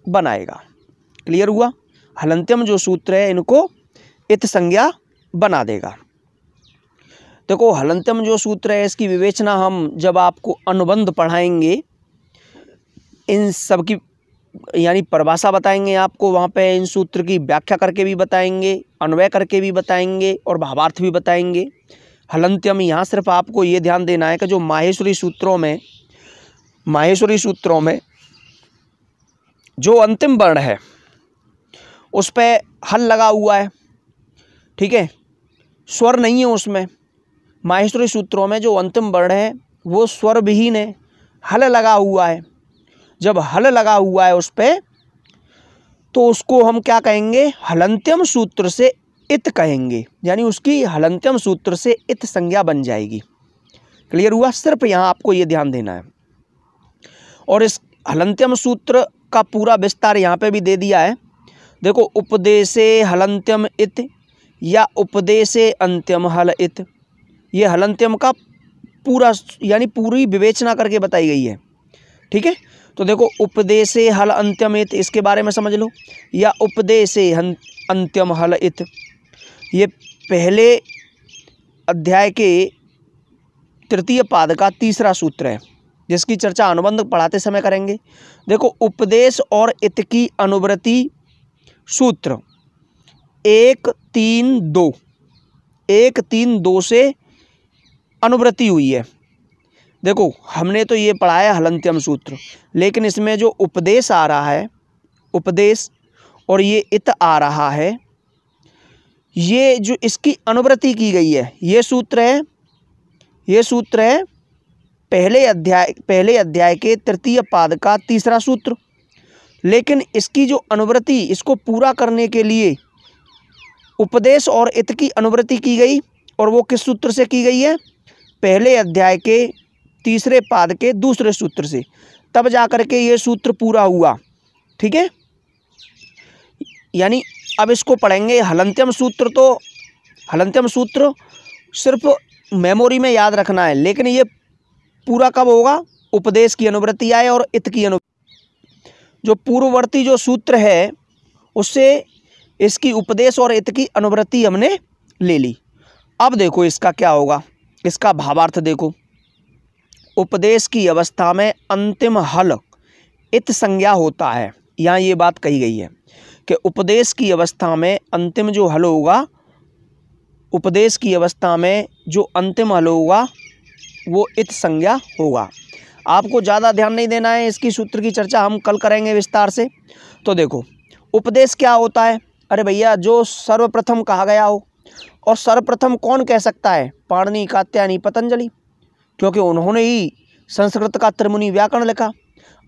बनाएगा। क्लियर हुआ? हलंत्यम जो सूत्र है इनको इत संज्ञा बना देगा। देखो हलंत्यम जो सूत्र है इसकी विवेचना हम जब आपको अनुबंध पढ़ाएंगे, इन सब की यानी परिभाषा बताएंगे आपको, वहाँ पे इन सूत्र की व्याख्या करके भी बताएंगे, अन्वय करके भी बताएंगे और भावार्थ भी बताएंगे। हलंत्यम, यहाँ सिर्फ आपको ये ध्यान देना है कि जो माहेश्वरी सूत्रों में जो अंतिम वर्ण है उस पे हल लगा हुआ है, ठीक है, स्वर नहीं है उसमें। माहेश्वरी सूत्रों में जो अंतिम वर्ण है वो स्वर विहीन है, हल लगा हुआ है। जब हल लगा हुआ है उस पे, तो उसको हम क्या कहेंगे? हलंत्यम सूत्र से इत कहेंगे, यानी उसकी हलंत्यम सूत्र से इत संज्ञा बन जाएगी। क्लियर हुआ? सिर्फ यहाँ आपको ये ध्यान देना है। और इस हलंत्यम सूत्र का पूरा विस्तार यहाँ पे भी दे दिया है। देखो, उपदेशे हलंत्यम इत या उपदेशे अंत्यम हल इत, ये हलंत्यम का पूरा यानी पूरी विवेचना करके बताई गई है। ठीक है, तो देखो, उपदेशे हल अंत्यम इत, इसके बारे में समझ लो, या उपदेशे अंत्यम हल इत, ये पहले अध्याय के तृतीय पाद का तीसरा सूत्र है, जिसकी चर्चा अनुबंध पढ़ाते समय करेंगे। देखो, उपदेश और इत की अनुवृत्ति सूत्र 1-3-2 1-3-2 से अनुवृत्ति हुई है। देखो, हमने तो ये पढ़ा है हलंत्यम सूत्र, लेकिन इसमें जो उपदेश आ रहा है, उपदेश और ये इत आ रहा है, ये जो इसकी अनुवृत्ति की गई है, ये सूत्र है पहले अध्याय के तृतीय पाद का तीसरा सूत्र। लेकिन इसकी जो अनुवृत्ति, इसको पूरा करने के लिए उपदेश और इत की अनुवृत्ति की गई, और वो किस सूत्र से की गई है? पहले अध्याय के तीसरे पाद के दूसरे सूत्र से, तब जाकर के ये सूत्र पूरा हुआ। ठीक है, यानी अब इसको पढ़ेंगे। हलंत्यम सूत्र सिर्फ मेमोरी में याद रखना है, लेकिन ये पूरा कब होगा? उपदेश की अनुवृत्ति आए और इत की अनुवृत्ति। जो पूर्ववर्ती जो सूत्र है, उससे इसकी उपदेश और इत की अनुवृत्ति हमने ले ली। अब देखो इसका क्या होगा, इसका भावार्थ देखो। उपदेश की अवस्था में अंतिम हल इत संज्ञा होता है। यहाँ ये बात कही गई है कि उपदेश की अवस्था में अंतिम जो हल होगा, उपदेश की अवस्था में जो अंतिम हल होगा वो इत संज्ञा होगा। आपको ज़्यादा ध्यान नहीं देना है, इसकी सूत्र की चर्चा हम कल करेंगे विस्तार से। तो देखो, उपदेश क्या होता है? अरे भैया, जो सर्वप्रथम कहा गया हो, और सर्वप्रथम कौन कह सकता है? पाणिनि, कात्यायनी, पतंजलि, क्योंकि उन्होंने ही संस्कृत का त्रिमुनि व्याकरण लिखा।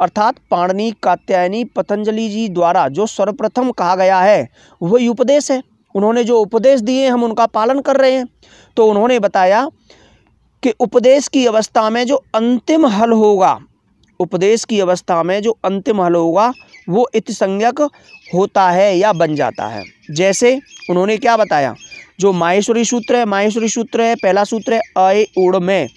अर्थात पाणिनि, कात्यायनी, पतंजलि जी द्वारा जो सर्वप्रथम कहा गया है वही उपदेश है। उन्होंने जो उपदेश दिए हम उनका पालन कर रहे हैं। तो उन्होंने बताया कि उपदेश की अवस्था में जो अंतिम हल होगा, उपदेश की अवस्था में जो अंतिम हल होगा वो इत संज्ञक होता है या बन जाता है। जैसे उन्होंने क्या बताया, जो माहेश्वरी सूत्र है, पहला सूत्र है अ ए उड़ में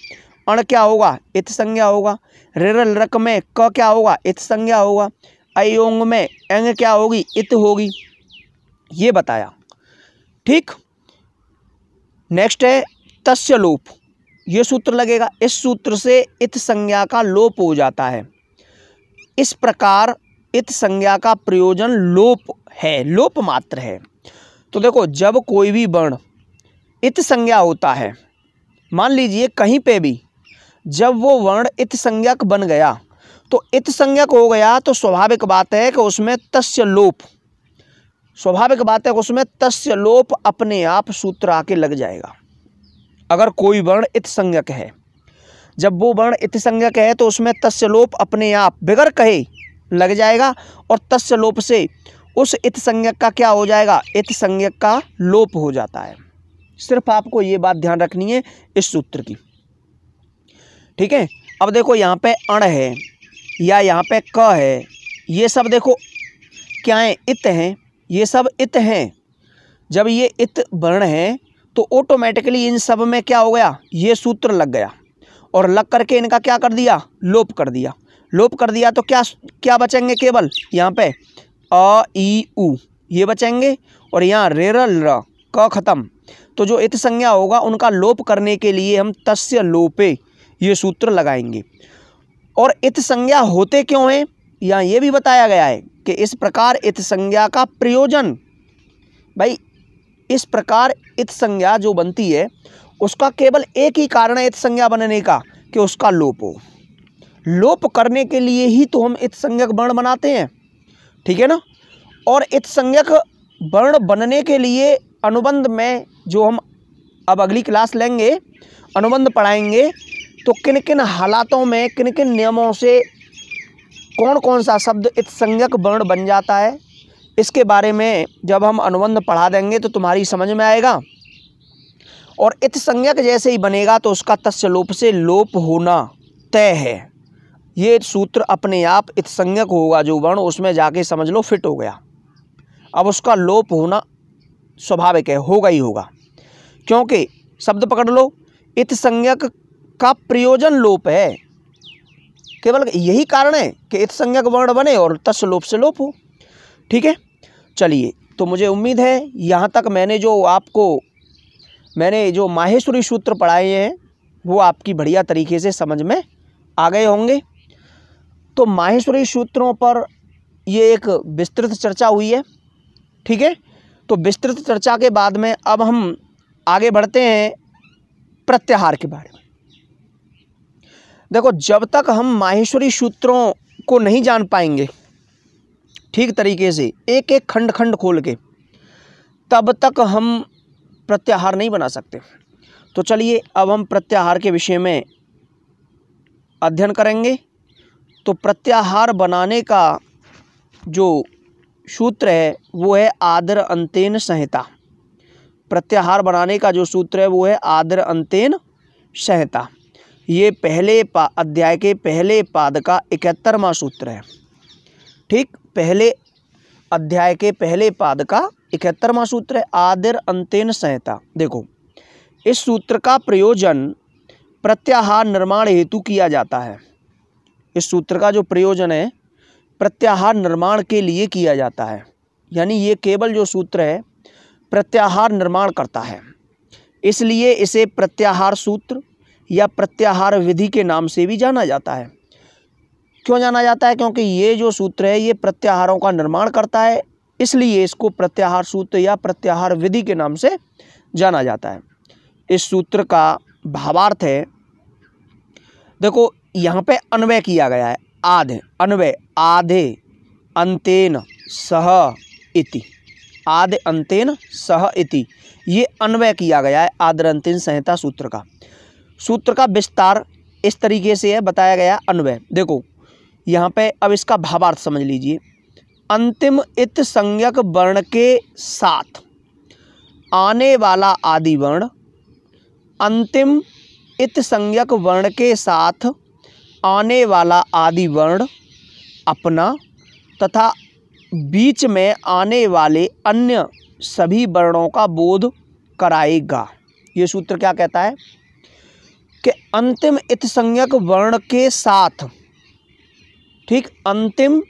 अण क्या होगा? इत संज्ञा होगा। ऋ लृक में क क्या होगा? इत संज्ञा होगा। अयोंग में एंग क्या होगी? इत होगी। ये बताया। ठीक, नेक्स्ट है तस्य लोप, ये सूत्र लगेगा। इस सूत्र से इत संज्ञा का लोप हो जाता है। इस प्रकार इत संज्ञा का प्रयोजन लोप है, लोप मात्र है। तो देखो, जब कोई भी वर्ण इत संज्ञा होता है, मान लीजिए कहीं पे भी जब वो वर्ण इत संज्ञक बन गया, तो इत संज्ञक हो गया, तो स्वाभाविक बात है कि उसमें तस्य लोप अपने आप सूत्र आके लग जाएगा। अगर कोई वर्ण इत संज्ञक है, जब वो वर्ण इत संज्ञक है तो उसमें तस्य लोप अपने आप बिगर कहे लग जाएगा, और तस्य लोप से उस इत संज्ञक का क्या हो जाएगा? इत संज्ञक का लोप हो जाता है। सिर्फ आपको ये बात ध्यान रखनी है इस सूत्र की। ठीक है, अब देखो यहाँ पे अण है या यहाँ पे क है, ये सब देखो क्या है? इत हैं, ये सब इत हैं। जब ये इत वर्ण है तो ऑटोमेटिकली इन सब में क्या हो गया? ये सूत्र लग गया, और लग करके इनका क्या कर दिया? लोप कर दिया। तो क्या बचेंगे? केवल यहाँ पे अ ई उ ये बचेंगे, और यहाँ रे र ल क खत्म। तो जो इत संज्ञा होगा उनका लोप करने के लिए हम तस्य लोपे ये सूत्र लगाएंगे। और इत संज्ञा होते क्यों हैं? यहाँ ये भी बताया गया है कि इस प्रकार इत संज्ञा का प्रयोजन, भाई इस प्रकार इत संज्ञा जो बनती है उसका केवल एक ही कारण है इत संज्ञा बनने का, कि उसका लोप हो। लोप करने के लिए ही तो हम इत संज्ञक वर्ण बनाते हैं। ठीक है ना? और इत संज्ञक वर्ण बनने के लिए अनुबंध में जो हम अब अगली क्लास लेंगे, अनुबंध पढ़ाएंगे, तो किन किन हालातों में, किन किन नियमों से कौन कौन सा शब्द इत संज्ञक वर्ण बन जाता है, इसके बारे में जब हम अनुबंध पढ़ा देंगे तो तुम्हारी समझ में आएगा। और इत संज्ञक जैसे ही बनेगा तो उसका तस्य लोप से लोप होना तय है। ये सूत्र अपने आप इत्संज्ञक होगा जो वर्ण, उसमें जाके समझ लो फिट हो गया। अब उसका लोप होना स्वाभाविक है, होगा ही होगा, क्योंकि शब्द पकड़ लो, इत्संज्ञक का प्रयोजन लोप है। केवल यही कारण है कि इत्संज्ञक वर्ण बने और तस् लोप से लोप हो। ठीक है, चलिए, तो मुझे उम्मीद है यहाँ तक मैंने जो माहेश्वरी सूत्र पढ़ाए हैं वो आपकी बढ़िया तरीके से समझ में आ गए होंगे। तो माहेश्वरी सूत्रों पर ये एक विस्तृत चर्चा हुई है। ठीक है, तो विस्तृत चर्चा के बाद में अब हम आगे बढ़ते हैं प्रत्याहार के बारे में। देखो, जब तक हम माहेश्वरी सूत्रों को नहीं जान पाएंगे ठीक तरीके से, एक एक खंड खंड खोल के, तब तक हम प्रत्याहार नहीं बना सकते। तो चलिए अब हम प्रत्याहार के विषय में अध्ययन करेंगे। तो प्रत्याहार बनाने का जो सूत्र है वो है आदर अंतेन संहिता। प्रत्याहार बनाने का जो सूत्र है वो है आदर अंतेन संहिता। ये पहले अध्याय के पहले पाद का 71वां सूत्र है। ठीक, पहले अध्याय के पहले पाद का 71वां सूत्र है आदर अंतेन संहिता। देखो, इस सूत्र का प्रयोजन प्रत्याहार निर्माण हेतु किया जाता है। इस सूत्र का जो प्रयोजन है प्रत्याहार निर्माण के लिए किया जाता है, यानी ये केवल जो सूत्र है प्रत्याहार निर्माण करता है। इसलिए इसे प्रत्याहार सूत्र या प्रत्याहार विधि के नाम से भी जाना जाता है। क्यों जाना जाता है? क्योंकि ये जो सूत्र है ये प्रत्याहारों का निर्माण करता है, इसलिए इसको प्रत्याहार सूत्र या प्रत्याहार विधि के नाम से जाना जाता है। इस सूत्र का भावार्थ है, देखो यहाँ पे अन्वय किया गया है, आधे अन्वय, आधे अंतेन सह इति, आधे अंतेन सह इति, ये अन्वय किया गया है आदर अंतेन संहिता सूत्र का। सूत्र का विस्तार इस तरीके से है, बताया गया अन्वय। देखो यहाँ पे अब इसका भावार्थ समझ लीजिए। अंतिम इत संज्ञक वर्ण के साथ आने वाला आदि वर्ण, अंतिम इत संज्ञक वर्ण के साथ आने वाला आदि वर्ण अपना तथा बीच में आने वाले अन्य सभी वर्णों का बोध कराएगा। ये सूत्र क्या कहता है कि अंतिम इत संज्ञक वर्ण के साथ, ठीक, अंतिम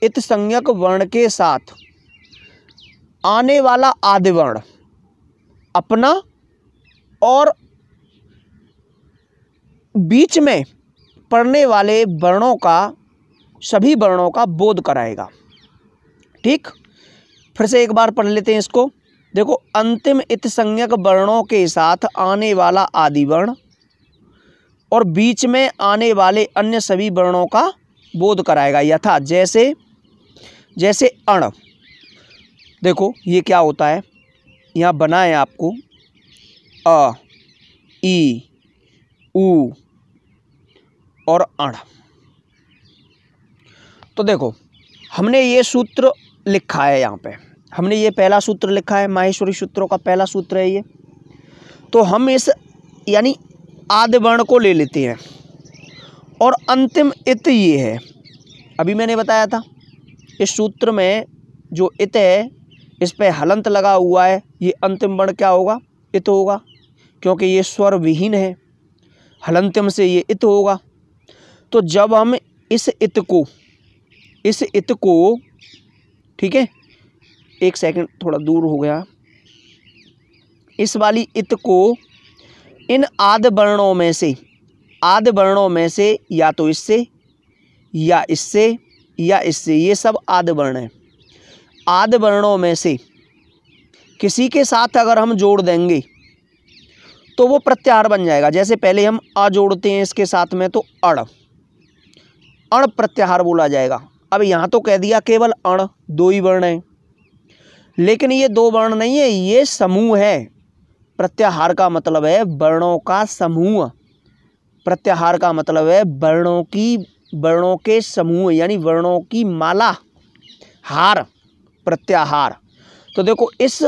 इत संज्ञक वर्ण के साथ आने वाला आदि वर्ण अपना और बीच में पढ़ने वाले वर्णों का, सभी वर्णों का बोध कराएगा। ठीक, फिर से एक बार पढ़ लेते हैं इसको। देखो, अंतिम इत संज्ञक वर्णों के साथ आने वाला आदि वर्ण और बीच में आने वाले अन्य सभी वर्णों का बोध कराएगा। यथा जैसे जैसे अण, देखो ये क्या होता है, यहाँ बना है आपको अ, ई, उ और अण। तो देखो हमने ये सूत्र लिखा है, यहाँ पे हमने ये पहला सूत्र लिखा है, माहेश्वरी सूत्रों का पहला सूत्र है ये। तो हम इस यानी आदि वर्ण को ले लेते हैं और अंतिम इत ये है। अभी मैंने बताया था इस सूत्र में जो इत है इस पे हलंत लगा हुआ है, ये अंतिम वर्ण क्या होगा? इत होगा, क्योंकि ये स्वर विहीन है, हलंत्यम से ये इत होगा। तो जब हम इस इत को, ठीक है, एक सेकंड थोड़ा दूर हो गया, इस वाली इत को इन आदि वर्णों में से या तो इससे या इससे या इससे, ये सब आदि वर्ण हैं, आदि वर्णों में से किसी के साथ अगर हम जोड़ देंगे तो वो प्रत्याहार बन जाएगा। जैसे पहले हम अ जोड़ते हैं इसके साथ में तो अण प्रत्याहार बोला जाएगा। अब यहाँ तो कह दिया केवल अण, दो ही वर्ण हैं, लेकिन ये दो वर्ण नहीं है, ये समूह है। प्रत्याहार का मतलब है वर्णों का समूह, प्रत्याहार का मतलब है वर्णों के समूह, यानी वर्णों की माला, हार, प्रत्याहार। तो देखो इस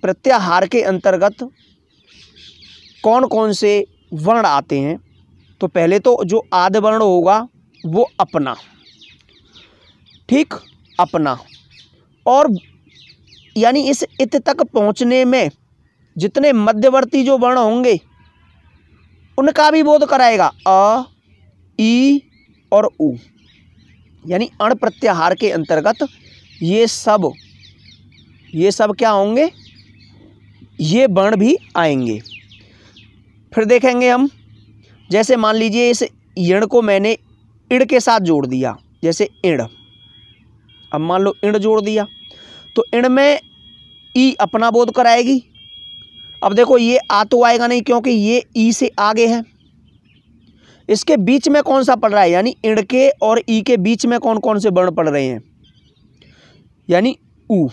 प्रत्याहार के अंतर्गत कौन कौन से वर्ण आते हैं। तो पहले तो जो आदि वर्ण होगा वो अपना, ठीक, अपना। और यानी इस इत तक पहुंचने में जितने मध्यवर्ती जो वर्ण होंगे उनका भी बोध कराएगा, अ, ई और उ। यानी अण प्रत्याहार के अंतर्गत ये सब क्या होंगे, ये वर्ण भी आएंगे। फिर देखेंगे हम, जैसे मान लीजिए इस इण को मैंने इड़ के साथ जोड़ दिया, जैसे इण। अब मान लो इण जोड़ दिया तो इण में ई अपना बोध कराएगी। अब देखो ये आ तो आएगा नहीं क्योंकि ये ई से आगे है। इसके बीच में कौन सा पड़ रहा है, यानी इण के और ई के बीच में कौन कौन से वर्ण पड़ रहे हैं, यानी उ।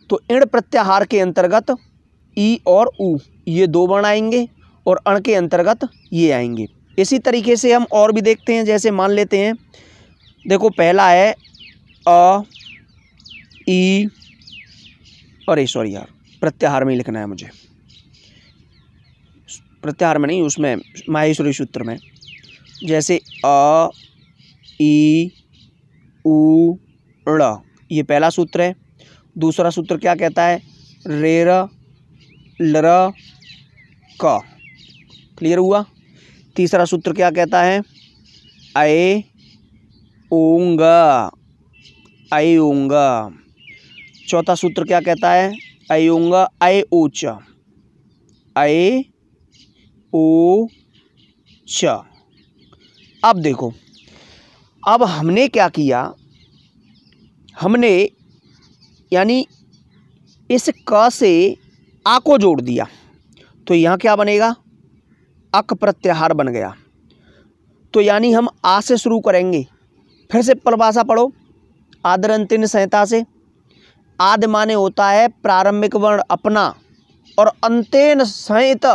तो इण प्रत्याहार के अंतर्गत ई और उ ये दो वर्ण आएंगे और अण के अंतर्गत ये आएंगे। इसी तरीके से हम और भी देखते हैं, जैसे मान लेते हैं, देखो पहला है अ, ई, अरे सॉरी यार, प्रत्याहार में ही लिखना है मुझे, प्रत्याहार में नहीं, उसमें माहेश्वरी सूत्र में। जैसे अ, ई, उ, ड़, ये पहला सूत्र है। दूसरा सूत्र क्या कहता है, रेर, लर, क। क्लियर हुआ। तीसरा सूत्र क्या कहता है, अए, ओंग, अय ओंग। चौथा सूत्र क्या कहता है, अय ओंग, अय ऊच, अय ओ च। अब देखो, अब हमने क्या किया, हमने यानी इस क से आ को जोड़ दिया तो यहाँ क्या बनेगा, अक प्रत्याहार बन गया। तो यानी हम आ से शुरू करेंगे। फिर से परिभाषा पढ़ो आदरंतिन संहिता से। आदि माने होता है प्रारंभिक वर्ण अपना, और अंतेन संहित,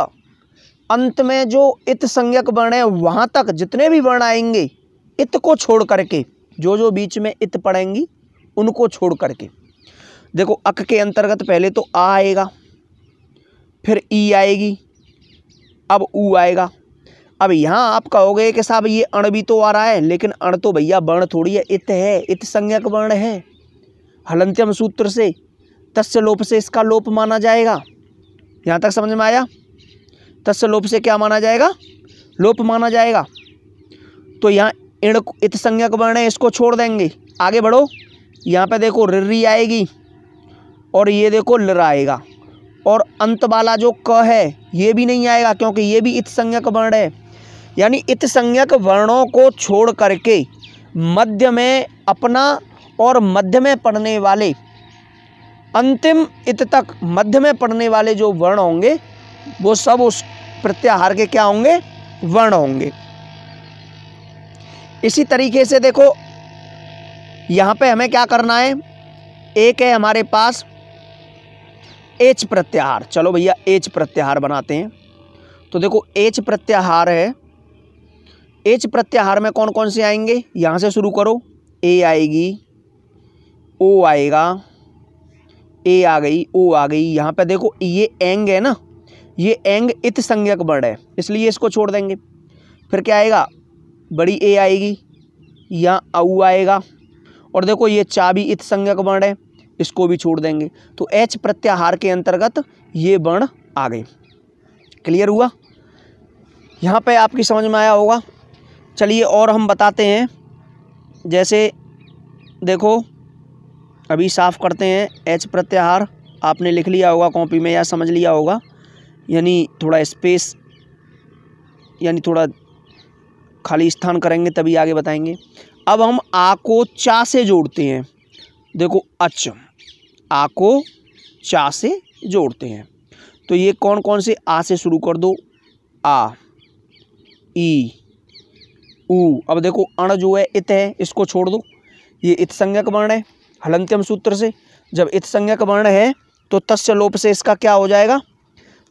अंत में जो इत संज्ञक वर्ण है वहाँ तक जितने भी वर्ण आएंगे इत को छोड़ करके, जो बीच में इत पड़ेंगी उनको छोड़ करके। देखो अक के अंतर्गत पहले तो आ आएगा, फिर ई आएगी, अब उ आएगा। अब यहाँ आप कहोगे कि साहब ये अण भी तो आ रहा है, लेकिन अण तो भैया वर्ण थोड़ी है, इत है, इत संज्ञक वर्ण है। हलंत्यम सूत्र से तस्य लोप से इसका लोप माना जाएगा। यहाँ तक समझ में आया। तस्य लोप से क्या माना जाएगा, लोप माना जाएगा। तो यहाँ इण इत संज्ञक वर्ण है, इसको छोड़ देंगे। आगे बढ़ो, यहाँ पे देखो रिरी आएगी और ये देखो लर आएगा, और अंत वाला जो क है ये भी नहीं आएगा क्योंकि ये भी इत संज्ञक वर्ण है। यानी इत संज्ञक वर्णों को छोड़ करके मध्य में अपना और मध्य में पढ़ने वाले, अंतिम इत तक मध्य में पढ़ने वाले जो वर्ण होंगे वो सब उस प्रत्याहार के क्या होंगे, वर्ण होंगे। इसी तरीके से देखो यहाँ पे हमें क्या करना है, एक है हमारे पास एच प्रत्याहार। चलो भैया एच प्रत्याहार बनाते हैं। तो देखो एच प्रत्याहार है, एच प्रत्याहार में कौन कौन से आएंगे, यहाँ से शुरू करो। ए आएगी, ओ आएगा, ए आ गई, ओ आ गई। यहाँ पे देखो ये एंग है ना, ये एंग इत संज्ञक वर्ण है इसलिए इसको छोड़ देंगे। फिर क्या आएगा, बड़ी ए आएगी, यहाँ औ आएगा, और देखो ये चा भी इत संज्ञक वर्ण है, इसको भी छोड़ देंगे। तो एच प्रत्याहार के अंतर्गत ये वर्ण आ गए। क्लियर हुआ। यहाँ पे आपकी समझ में आया होगा। चलिए और हम बताते हैं, जैसे देखो अभी साफ करते हैं। एच प्रत्याहार आपने लिख लिया होगा कॉपी में या समझ लिया होगा, यानी थोड़ा स्पेस, यानी थोड़ा खाली स्थान करेंगे तभी आगे बताएंगे। अब हम आ को चा से जोड़ते हैं। देखो अच, आ को चा से जोड़ते हैं। तो ये कौन कौन से आ से शुरू कर दो, आ, ई, उ। अब देखो अण जो है इत है, इसको छोड़ दो, ये इत संज्ञक वर्ण है हलंत्यम सूत्र से। जब इत संज्ञक वर्ण है तो तस्य लोप से इसका क्या हो जाएगा,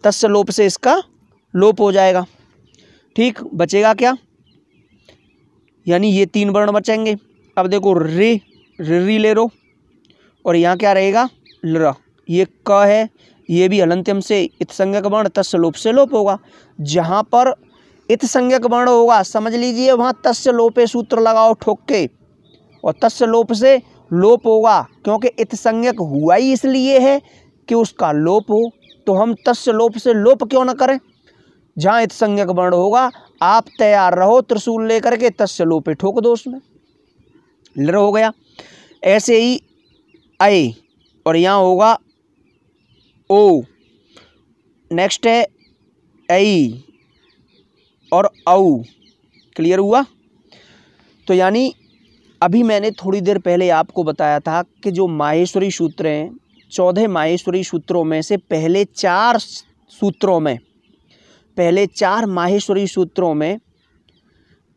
तस्य लोप से इसका लोप हो जाएगा। ठीक, बचेगा क्या, यानी ये तीन वर्ण बचेंगे। अब देखो रे, री ले लो, और यहाँ क्या रहेगा, लर। ये क है, ये भी हलंत्यम से इत संज्ञक वर्ण, तस्य लोप से लोप होगा। जहाँ पर इत संज्ञक वर्ण होगा, समझ लीजिए वहाँ तस्य लोपे सूत्र लगाओ ठोक के, और तस्य लोप से लोप होगा, क्योंकि इत संज्ञक हुआ ही इसलिए है कि उसका लोप हो, तो हम तस्य लोप से लोप क्यों न करें। जहाँ इत संज्ञक वर्ण होगा आप तैयार रहो त्रिशूल लेकर के तस्य लोपे ठोक दो उसमें, लर हो गया। ऐसे ही ऐ, और यहाँ होगा ओ, नेक्स्ट है ऐ और औ। क्लियर हुआ। तो यानी अभी मैंने थोड़ी देर पहले आपको बताया था कि जो माहेश्वरी सूत्र हैं, 14 माहेश्वरी सूत्रों में से पहले 4 माहेश्वरी सूत्रों में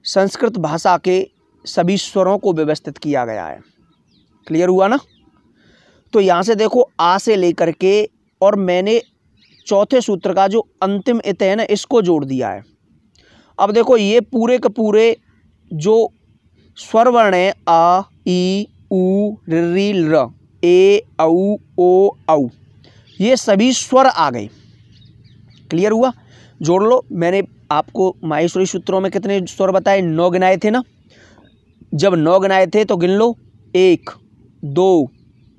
संस्कृत भाषा के सभी स्वरों को व्यवस्थित किया गया है। क्लियर हुआ ना। तो यहाँ से देखो आ से लेकर के, और मैंने चौथे सूत्र का जो अंतिम इत है ना, इसको जोड़ दिया है। अब देखो ये पूरे के पूरे जो स्वर वर्ण है आ, ई, उ, रि, ल, ए, औ, ओ, औ, ये सभी स्वर आ गए। क्लियर हुआ। जोड़ लो। मैंने आपको माहेश्वरी सूत्रों में कितने स्वर बताए, 9 गिनाए थे ना। जब 9 गिनाए थे तो गिन लो, 1 2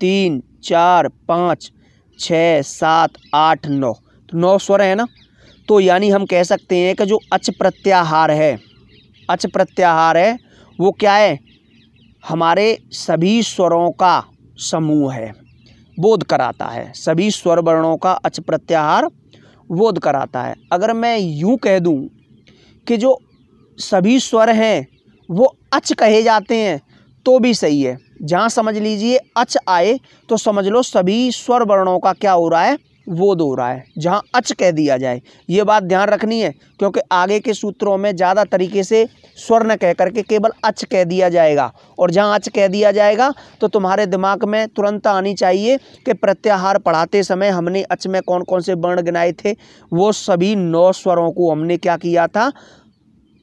3 4 5 6 7 8 9, तो 9 स्वर है ना। तो यानी हम कह सकते हैं कि जो अच प्रत्याहार है, अच प्रत्याहार है वो क्या है, हमारे सभी स्वरों का समूह है, बोध कराता है। सभी स्वर वर्णों का अच प्रत्याहार बोध कराता है। अगर मैं यूं कह दूं कि जो सभी स्वर हैं वो अच कहे जाते हैं तो भी सही है। जहां समझ लीजिए अच आए तो समझ लो सभी स्वर वर्णों का क्या हो रहा है, बोध हो रहा है। जहां अच कह दिया जाए, ये बात ध्यान रखनी है, क्योंकि आगे के सूत्रों में ज़्यादा तरीके से स्वर न कह करके केवल अच कह दिया जाएगा, और जहां अच कह दिया जाएगा तो तुम्हारे दिमाग में तुरंत आनी चाहिए कि प्रत्याहार पढ़ाते समय हमने अच में कौन कौन से वर्ण गिनाए थे, वो सभी 9 स्वरों को हमने क्या किया था,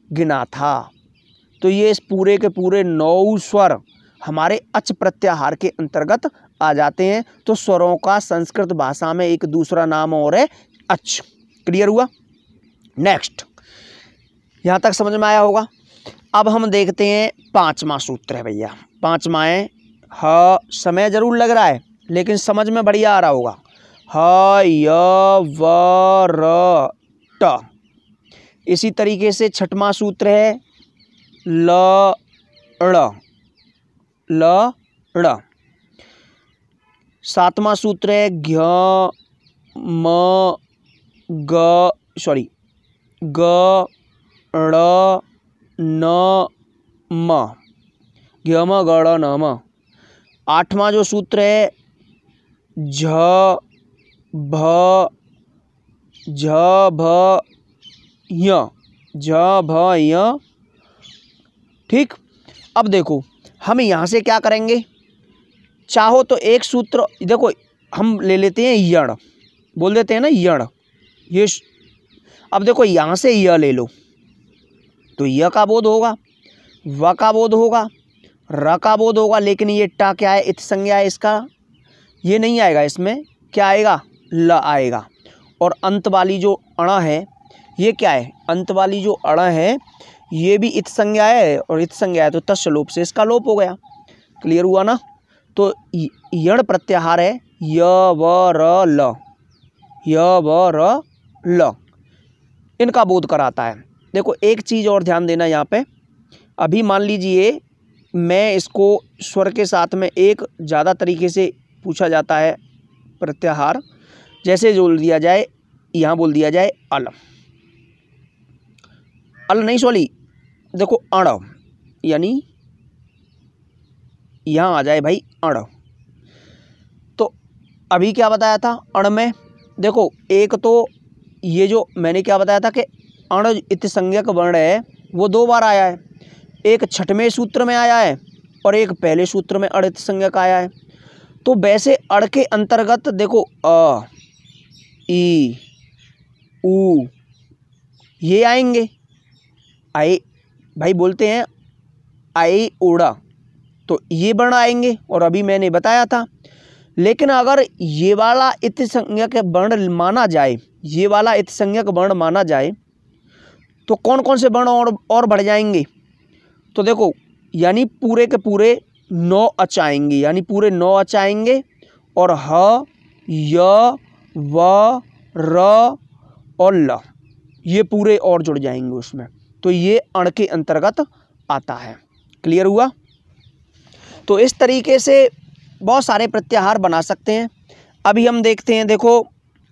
गिना था। तो ये इस पूरे के पूरे 9 स्वर हमारे अच प्रत्याहार के अंतर्गत आ जाते हैं। तो स्वरों का संस्कृत भाषा में एक दूसरा नाम और है अच। क्लियर हुआ। नेक्स्ट, यहाँ तक समझ में आया होगा। अब हम देखते हैं 5वां सूत्र है भैया। 5वां है ह, समय जरूर लग रहा है लेकिन समझ में बढ़िया आ रहा होगा। ह य व र ट। इसी तरीके से 6वां सूत्र है ल ड़, ल ड़। 7वां सूत्र है घ म ग ग ड़ न म, घ म ग ड़ न म। 8वां जो सूत्र है झ भ य, झ भ य। ठीक। अब देखो हम यहाँ से क्या करेंगे, चाहो तो एक सूत्र देखो हम ले लेते हैं यण, बोल देते हैं ना यण, ये। अब देखो यहाँ से य ले लो तो य का बोध होगा, व का बोध होगा, र का बोध होगा, लेकिन ये टा क्या है, इत संज्ञा है इसका, ये नहीं आएगा। इसमें क्या आएगा, ल आएगा। और अंत वाली जो अण है ये क्या है, अंत वाली जो अण है ये भी इत संज्ञा है, और इत संज्ञा है तो तस्य लोप से इसका लोप हो गया। क्लियर हुआ ना। तो यण प्रत्याहार है य व र ल, य व र ल, इनका बोध कराता है। देखो एक चीज़ और ध्यान देना यहाँ पे। अभी मान लीजिए मैं इसको स्वर के साथ में एक ज़्यादा तरीके से पूछा जाता है प्रत्याहार, जैसे जोड़ दिया जाए, यहाँ बोल दिया जाए अल, अल नहीं सॉरी, देखो अण, यानी यहाँ आ जाए भाई अण। तो अभी क्या बताया था अण में, देखो एक तो ये जो मैंने क्या बताया था कि अण इत संज्ञक वर्ण है वो 2 बार आया है, एक 6वें सूत्र में आया है और एक पहले सूत्र में अण इत संज्ञक आया है। तो वैसे अण के अंतर्गत देखो अ, ई, उ ये आएंगे, आई भाई बोलते हैं आई ओड़ा, तो ये वर्ण आएंगे, और अभी मैंने बताया था। लेकिन अगर ये वाला इत संज्ञक वर्ण माना जाए, ये वाला इत संज्ञक वर्ण माना जाए तो कौन कौन से वर्ण और बढ़ जाएंगे? तो देखो, यानी पूरे के पूरे 9 अच आएंगे, यानी पूरे 9 अच आएंगे, और ह, य, व, र और ल, ये पूरे और जुड़ जाएंगे उसमें। तो ये अण के अंतर्गत आता है। क्लियर हुआ? तो इस तरीके से बहुत सारे प्रत्याहार बना सकते हैं। अभी हम देखते हैं, देखो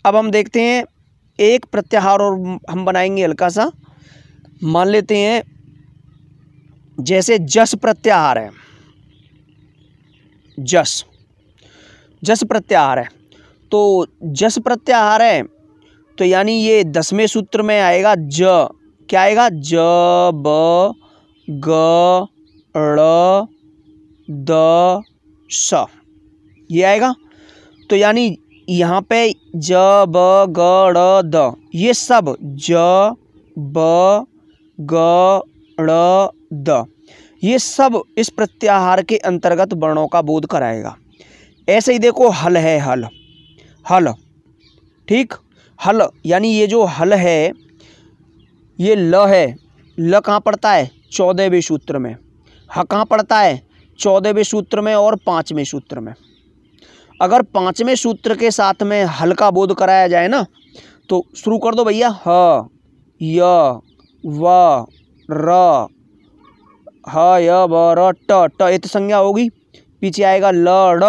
अब हम देखते हैं एक प्रत्याहार और हम बनाएंगे हल्का सा। मान लेते हैं जैसे जस प्रत्याहार है, जस प्रत्याहार है। तो जस प्रत्याहार है तो यानी ये 10वें सूत्र में आएगा ज, क्या आएगा? ज, ब, ग, ड़, द, स, ये आएगा। तो यानी यहाँ पे ज, ब, ग, ड़, द, ये सब ज, ब, ग, ड़, द, ये सब इस प्रत्याहार के अंतर्गत वर्णों का बोध कराएगा। ऐसे ही देखो हल है, हल, हल, ठीक, हल, यानी ये जो हल है ये ल है, ल कहाँ पड़ता है? 14वें सूत्र में। ह कहाँ पड़ता है? 14वें सूत्र में और 5वें सूत्र में। अगर 5वें सूत्र के साथ में हल का बोध कराया जाए ना, तो शुरू कर दो भैया। ह, य, व, र, ह, य, व, र, ट, ट इत संज्ञा होगी, पीछे आएगा ल, ड़,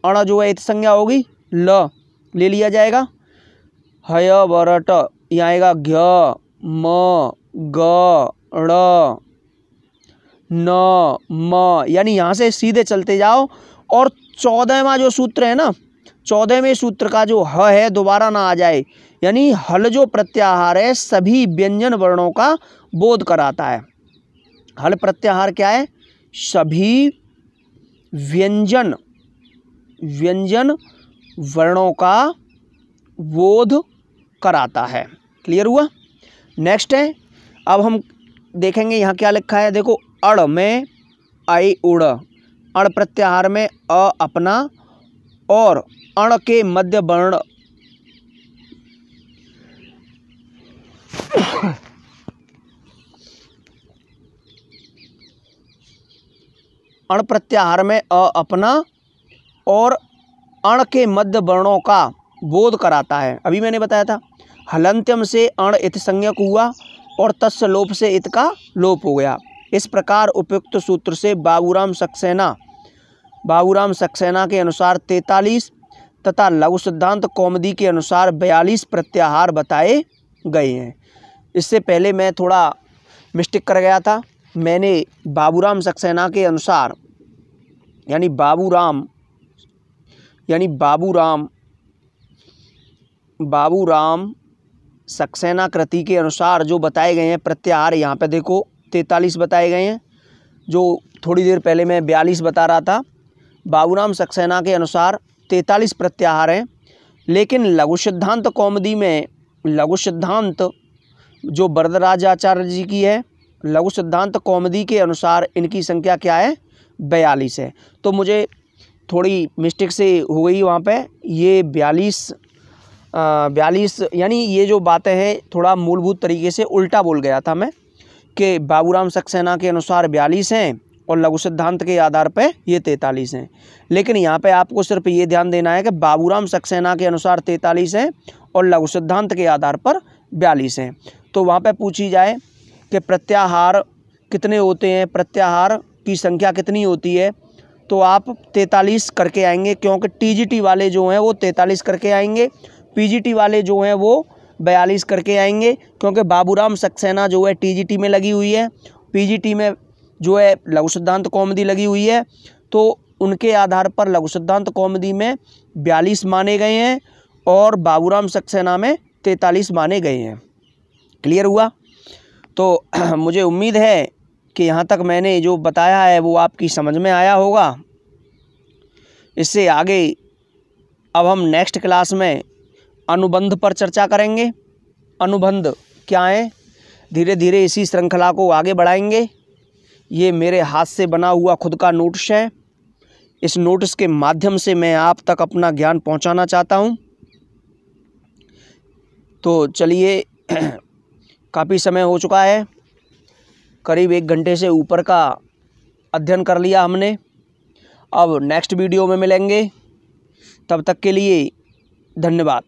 अण जो है इत संज्ञा होगी, ल ले लिया जाएगा। ह, य, व, र, ट, यहाँ आएगा घ, म, ग, ड़, न, म, यानी यहाँ से सीधे चलते जाओ। और 14वां जो सूत्र है ना, 14वें सूत्र का जो ह है दोबारा ना आ जाए, यानी हल जो प्रत्याहार है सभी व्यंजन वर्णों का बोध कराता है। हल प्रत्याहार क्या है? सभी व्यंजन वर्णों का बोध कराता है। क्लियर हुआ? नेक्स्ट है, अब हम देखेंगे यहाँ क्या लिखा है। देखो, अड़ में आई उड़, अण प्रत्याहार में अ अपना और अण के मध्य वर्ण अण प्रत्याहार में अ अपना और अण के मध्य वर्णों का बोध कराता है। अभी मैंने बताया था हलंत्यम से अण इत संज्ञक हुआ और तस्य लोप से इत का लोप हो गया। इस प्रकार उपयुक्त सूत्र से बाबूराम सक्सेना के अनुसार 43 तथा लघु सिद्धांत कौमुदी के अनुसार 42 प्रत्याहार बताए गए हैं। इससे पहले मैं थोड़ा मिस्टेक कर गया था। मैंने बाबूराम सक्सेना के अनुसार यानी बाबूराम सक्सेना कृति के अनुसार जो बताए गए हैं प्रत्याहार, यहाँ पे देखो 43 बताए गए हैं, जो थोड़ी देर पहले मैं 42 बता रहा था। बाबूराम सक्सेना के अनुसार 43 प्रत्याहार हैं, लेकिन लघु सिद्धांत कौमुदी में लघु सिद्धांत जो वरदराजाचार्य जी की है, लघु सिद्धांत कौमुदी के अनुसार इनकी संख्या क्या है? 42 है। तो मुझे थोड़ी मिस्टेक से हो गई वहाँ पे, ये 42 यानी ये जो बातें हैं थोड़ा मूलभूत तरीके से उल्टा बोल गया था मैं, कि बाबूराम सक्सेना के अनुसार 42 हैं और लघु सिद्धांत के आधार पे ये 43 हैं। लेकिन यहाँ पे आपको सिर्फ ये ध्यान देना है कि बाबूराम सक्सेना के अनुसार 43 हैं और लघु सिद्धांत के आधार पर 42 हैं। तो वहाँ पे पूछी जाए कि प्रत्याहार कितने होते हैं, प्रत्याहार की संख्या कितनी होती है, तो आप 43 करके आएंगे, क्योंकि टीजीटी वाले जो हैं वो 43 करके आएंगे, पीजीटी वाले जो हैं वो 42 करके आएंगे, क्योंकि बाबूराम सक्सेना जो है टीजीटी में लगी हुई है, पीजीटी में जो है लघु सिद्धांत कौमुदी लगी हुई है। तो उनके आधार पर लघु सिद्धांत कौमुदी में 42 माने गए हैं और बाबूराम सक्सेना में 43 माने गए हैं। क्लियर हुआ? तो मुझे उम्मीद है कि यहाँ तक मैंने जो बताया है वो आपकी समझ में आया होगा। इससे आगे अब हम नेक्स्ट क्लास में अनुबंध पर चर्चा करेंगे। अनुबंध क्या है, धीरे धीरे इसी श्रृंखला को आगे बढ़ाएंगे। ये मेरे हाथ से बना हुआ खुद का नोट्स है। इस नोट्स के माध्यम से मैं आप तक अपना ज्ञान पहुंचाना चाहता हूं। तो चलिए काफ़ी समय हो चुका है, करीब 1 घंटे से ऊपर का अध्ययन कर लिया हमने। अब नेक्स्ट वीडियो में मिलेंगे, तब तक के लिए धन्यवाद।